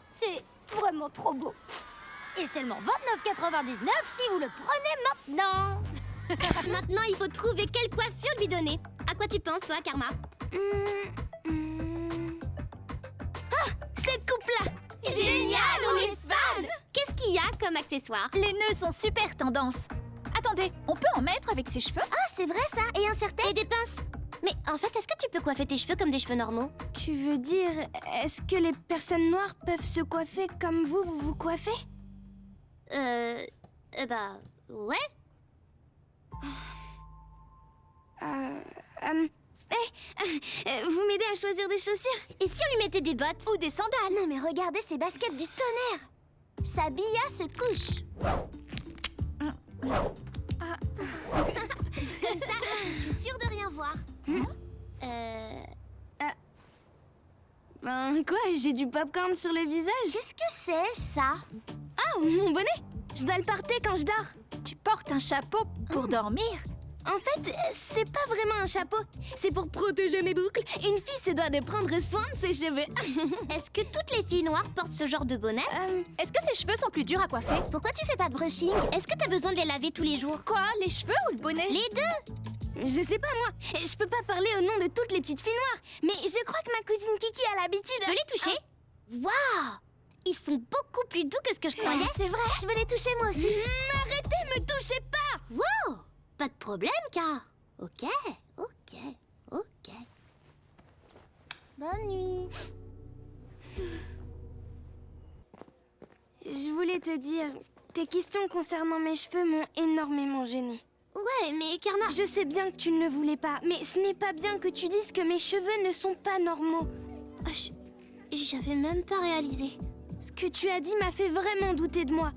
C'est vraiment trop beau. Et seulement 29,99 si vous le prenez maintenant. Maintenant, il faut trouver quelle coiffure lui donner. À quoi tu penses, toi, Karma? Ah, cette coupe-là. Génial, on est fan. Qu'est-ce qu'il y a comme accessoire? Les nœuds sont super tendance. Attendez, on peut en mettre avec ses cheveux? Ah, c'est vrai ça. Et un serre-tête? Et des pinces. Mais en fait, est-ce que tu peux coiffer tes cheveux comme des cheveux normaux? Tu veux dire, est-ce que les personnes noires peuvent se coiffer comme vous vous coiffez? Bah, ouais. Vous m'aidez à choisir des chaussures? Et si on lui mettait des bottes? Ou des sandales? Non mais regardez ces baskets du tonnerre. Sabia se couche. Comme ça, je suis sûre de rien voir. Ben quoi, j'ai du popcorn sur le visage? Qu'est-ce que c'est, ça? Ah, mon bonnet! Je dois le porter quand je dors. Tu portes un chapeau pour dormir? En fait, c'est pas vraiment un chapeau. C'est pour protéger mes boucles. Une fille se doit de prendre soin de ses cheveux. Est-ce que toutes les filles noires portent ce genre de bonnet? Est-ce que ses cheveux sont plus durs à coiffer? Pourquoi tu fais pas de brushing? Est-ce que t'as besoin de les laver tous les jours? Quoi? Les cheveux ou le bonnet? Les deux! Je sais pas, moi. Je peux pas parler au nom de toutes les petites filles noires. Mais je crois que ma cousine Kiki a l'habitude... Tu peux les toucher? Waouh! Ils sont beaucoup plus doux que ce que je croyais. C'est vrai. Je vais les toucher moi aussi. Arrêtez, me touchez pas! Wow! Pas de problème, Car. Ok. Bonne nuit. Je voulais te dire, tes questions concernant mes cheveux m'ont énormément gênée. Ouais, mais Karma... Je sais bien que tu ne le voulais pas, mais ce n'est pas bien que tu dises que mes cheveux ne sont pas normaux. J'avais même pas réalisé. Ce que tu as dit m'a fait vraiment douter de moi.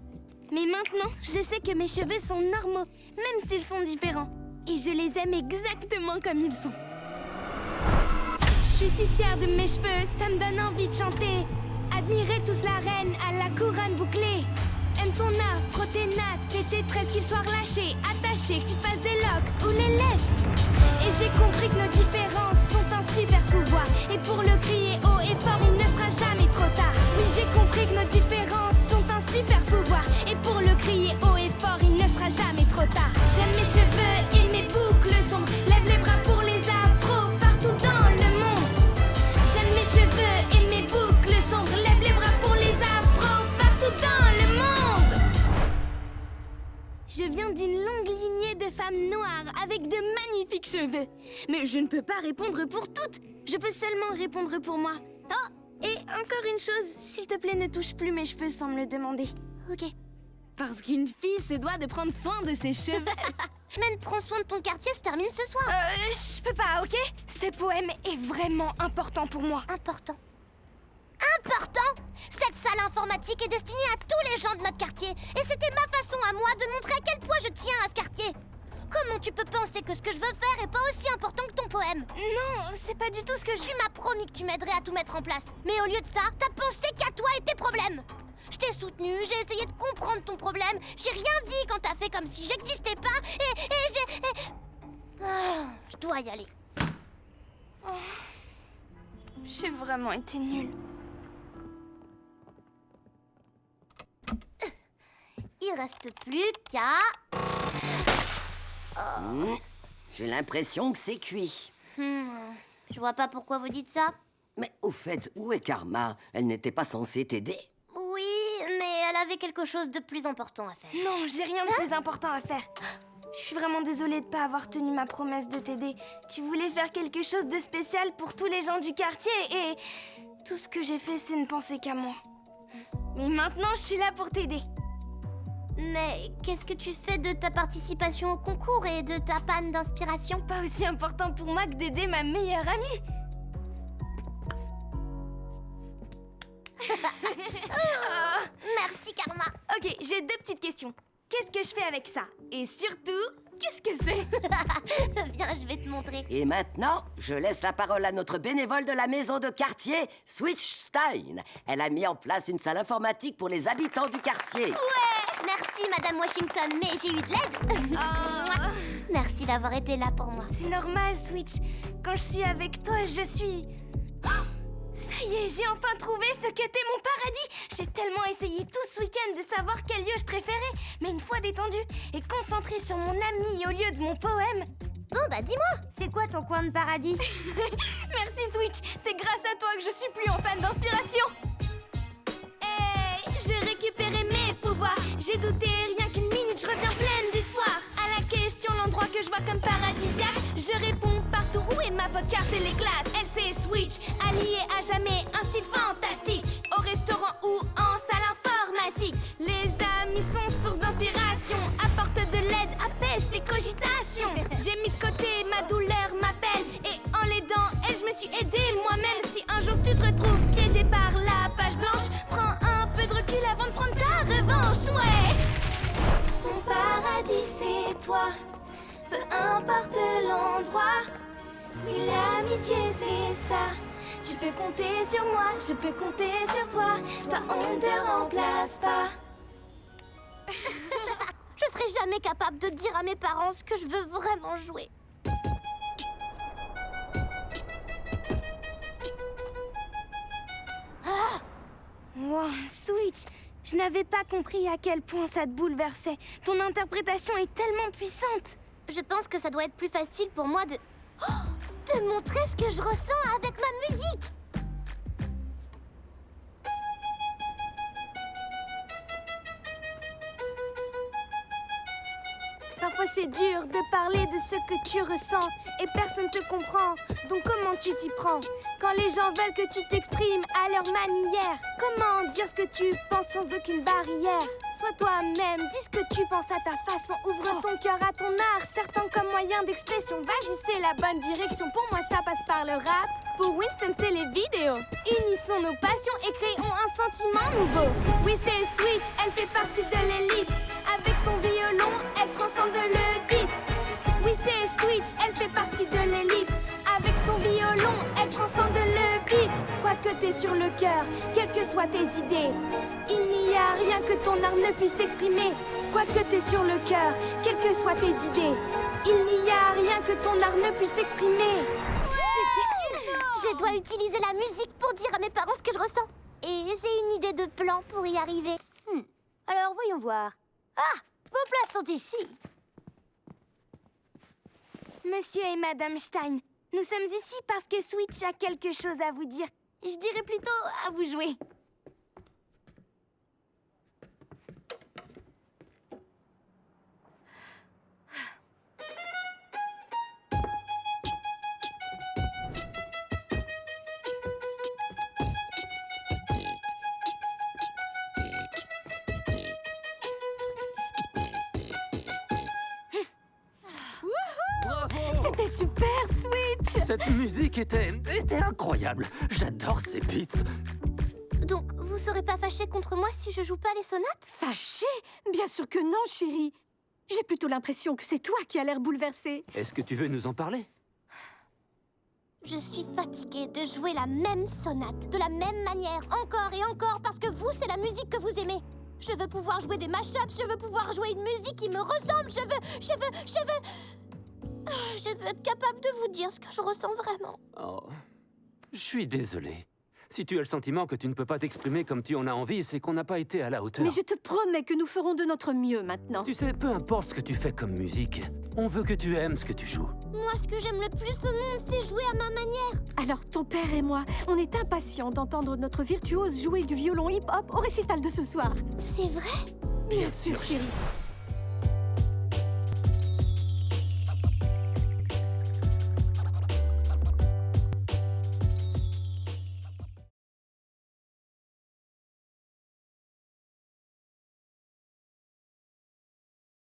Mais maintenant, je sais que mes cheveux sont normaux, même s'ils sont différents. Et je les aime exactement comme ils sont. Je suis si fière de mes cheveux, ça me donne envie de chanter. Admirez tous la reine à la couronne bouclée. Aime ton afro, tes nattes, tes tresses, qu'ils soient relâchés, attachés, que tu te fasses des locks ou les laisses. Et j'ai compris que nos différences sont un super pouvoir. Et pour le crier haut et fort, il ne sera jamais trop tard. Oui, j'ai compris que nos différences sont un super pouvoir. Et pour le crier haut et fort, il ne sera jamais trop tard. J'aime mes cheveux et mes boucles sombres. Lève les bras pour les afros partout dans le monde. J'aime mes cheveux et mes boucles sombres. Lève les bras pour les afros partout dans le monde. Je viens d'une longue lignée de femmes noires avec de magnifiques cheveux. Mais je ne peux pas répondre pour toutes. Je peux seulement répondre pour moi. Oh, et encore une chose, s'il te plaît, ne touche plus mes cheveux sans me le demander. Ok. Parce qu'une fille se doit de prendre soin de ses cheveux. Men, prends soin de ton quartier, se termine ce soir. Je peux pas, ok? Ce poème est vraiment important pour moi. Important? Cette salle informatique est destinée à tous les gens de notre quartier. Et c'était ma façon à moi de montrer à quel point je tiens à ce quartier. Comment tu peux penser que ce que je veux faire est pas aussi important que ton poème? Non, c'est pas du tout ce que je... Tu m'as promis que tu m'aiderais à tout mettre en place. Mais au lieu de ça, t'as pensé qu'à toi et tes problèmes. Je t'ai soutenu, j'ai essayé de comprendre ton problème. J'ai rien dit quand t'as fait comme si j'existais pas. Je dois y aller. Oh, j'ai vraiment été nulle. Il reste plus qu'à... J'ai l'impression que c'est cuit. Je vois pas pourquoi vous dites ça. Mais au fait, où est Karma? Elle n'était pas censée t'aider? Oui, mais elle avait quelque chose de plus important à faire. Non, j'ai rien de plus important à faire. Je suis vraiment désolée de pas avoir tenu ma promesse de t'aider. Tu voulais faire quelque chose de spécial pour tous les gens du quartier et... tout ce que j'ai fait, c'est ne penser qu'à moi. Mais maintenant, je suis là pour t'aider. Mais qu'est-ce que tu fais de ta participation au concours et de ta panne d'inspiration? Pas aussi important pour moi que d'aider ma meilleure amie. Merci, Karma. Ok, j'ai 2 petites questions. Qu'est-ce que je fais avec ça? Et surtout, qu'est-ce que c'est? Viens, je vais te montrer. Et maintenant, je laisse la parole à notre bénévole de la maison de quartier, Switchstein. Elle a mis en place une salle informatique pour les habitants du quartier. Ouais! Merci, Madame Washington, mais j'ai eu de l'aide. Merci d'avoir été là pour moi. C'est normal, Switch. Quand je suis avec toi, je suis... Ça y est, j'ai enfin trouvé ce qu'était mon paradis. J'ai tellement essayé tout ce week-end de savoir quel lieu je préférais. Mais une fois détendue et concentrée sur mon ami au lieu de mon poème... Bon, bah dis-moi, c'est quoi ton coin de paradis? Merci, Switch. C'est grâce à toi que je suis plus en panne d'inspiration. Hey, j'ai récupéré mes pouvoirs. J'ai douté, rien qu'une minute, je reviens pleine d'espoir. À la question, l'endroit que je vois comme paradisiaque, je réponds partout. Où est ma bonne carte et l'éclate? Elle c'est Switch, alliée à jamais, un style fantastique. Au restaurant ou en salle informatique, les amis sont source d'inspiration, apportent de l'aide, apaisent tes cogitations. J'ai mis de côté ma douleur, ma peine, et en l'aidant, elle, je me suis aidée moi-même. Si un jour tu te retrouves piégé par la page blanche, prends un peu de recul avant de prendre ta revanche, ouais. Mon paradis c'est toi, peu importe l'endroit. Oui, l'amitié c'est ça. Tu peux compter sur moi, je peux compter sur toi. Toi, on ne te remplace pas. Je serai jamais capable de dire à mes parents ce que je veux vraiment jouer. Wow, Switch, je n'avais pas compris à quel point ça te bouleversait. Ton interprétation est tellement puissante. Je pense que ça doit être plus facile pour moi de montrer ce que je ressens avec ma musique. c'est dur de parler de ce que tu ressens et personne te comprend. Donc comment tu t'y prends quand les gens veulent que tu t'exprimes à leur manière? Comment dire ce que tu penses sans aucune barrière? Sois toi-même, dis ce que tu penses à ta façon. Ouvre ton cœur à ton art, certain comme moyen d'expression. Vas-y, c'est la bonne direction. Pour moi, ça passe par le rap. Pour Winston, c'est les vidéos. Unissons nos passions et créons un sentiment nouveau. Oui, c'est Switch, elle fait partie de l'élite. Avec son violon, elle transcende le beat. Oui, c'est Switch, elle fait partie de l'élite. Avec son violon, elle transcende le beat. Quoi que t'aies sur le cœur, quelles que soient tes idées, il n'y a rien que ton art ne puisse exprimer. Quoi que t'aies sur le cœur, quelles que soient tes idées, il n'y a rien que ton art ne puisse exprimer. Je dois utiliser la musique pour dire à mes parents ce que je ressens. Et j'ai une idée de plan pour y arriver. Alors, voyons voir. Ah, vos places sont ici. Monsieur et Madame Stein, nous sommes ici parce que Switch a quelque chose à vous dire. Je dirais plutôt à vous jouer. C'était super, Switch! Cette musique était incroyable. J'adore ces beats. Donc, vous serez pas fâché contre moi si je joue pas les sonates? Fâché? Bien sûr que non, chérie. J'ai plutôt l'impression que c'est toi qui as l'air bouleversée. Est-ce que tu veux nous en parler? Je suis fatiguée de jouer la même sonate, de la même manière, encore et encore, parce que vous, c'est la musique que vous aimez. Je veux pouvoir jouer des mashups, je veux pouvoir jouer une musique qui me ressemble, je veux être capable de vous dire ce que je ressens vraiment. Oh, je suis désolé. Si tu as le sentiment que tu ne peux pas t'exprimer comme tu en as envie, c'est qu'on n'a pas été à la hauteur. Mais je te promets que nous ferons de notre mieux maintenant. Tu sais, peu importe ce que tu fais comme musique, on veut que tu aimes ce que tu joues. Moi, ce que j'aime le plus au monde, c'est jouer à ma manière. Alors, ton père et moi, on est impatients d'entendre notre virtuose jouer du violon hip-hop au récital de ce soir. C'est vrai? Bien sûr, chérie.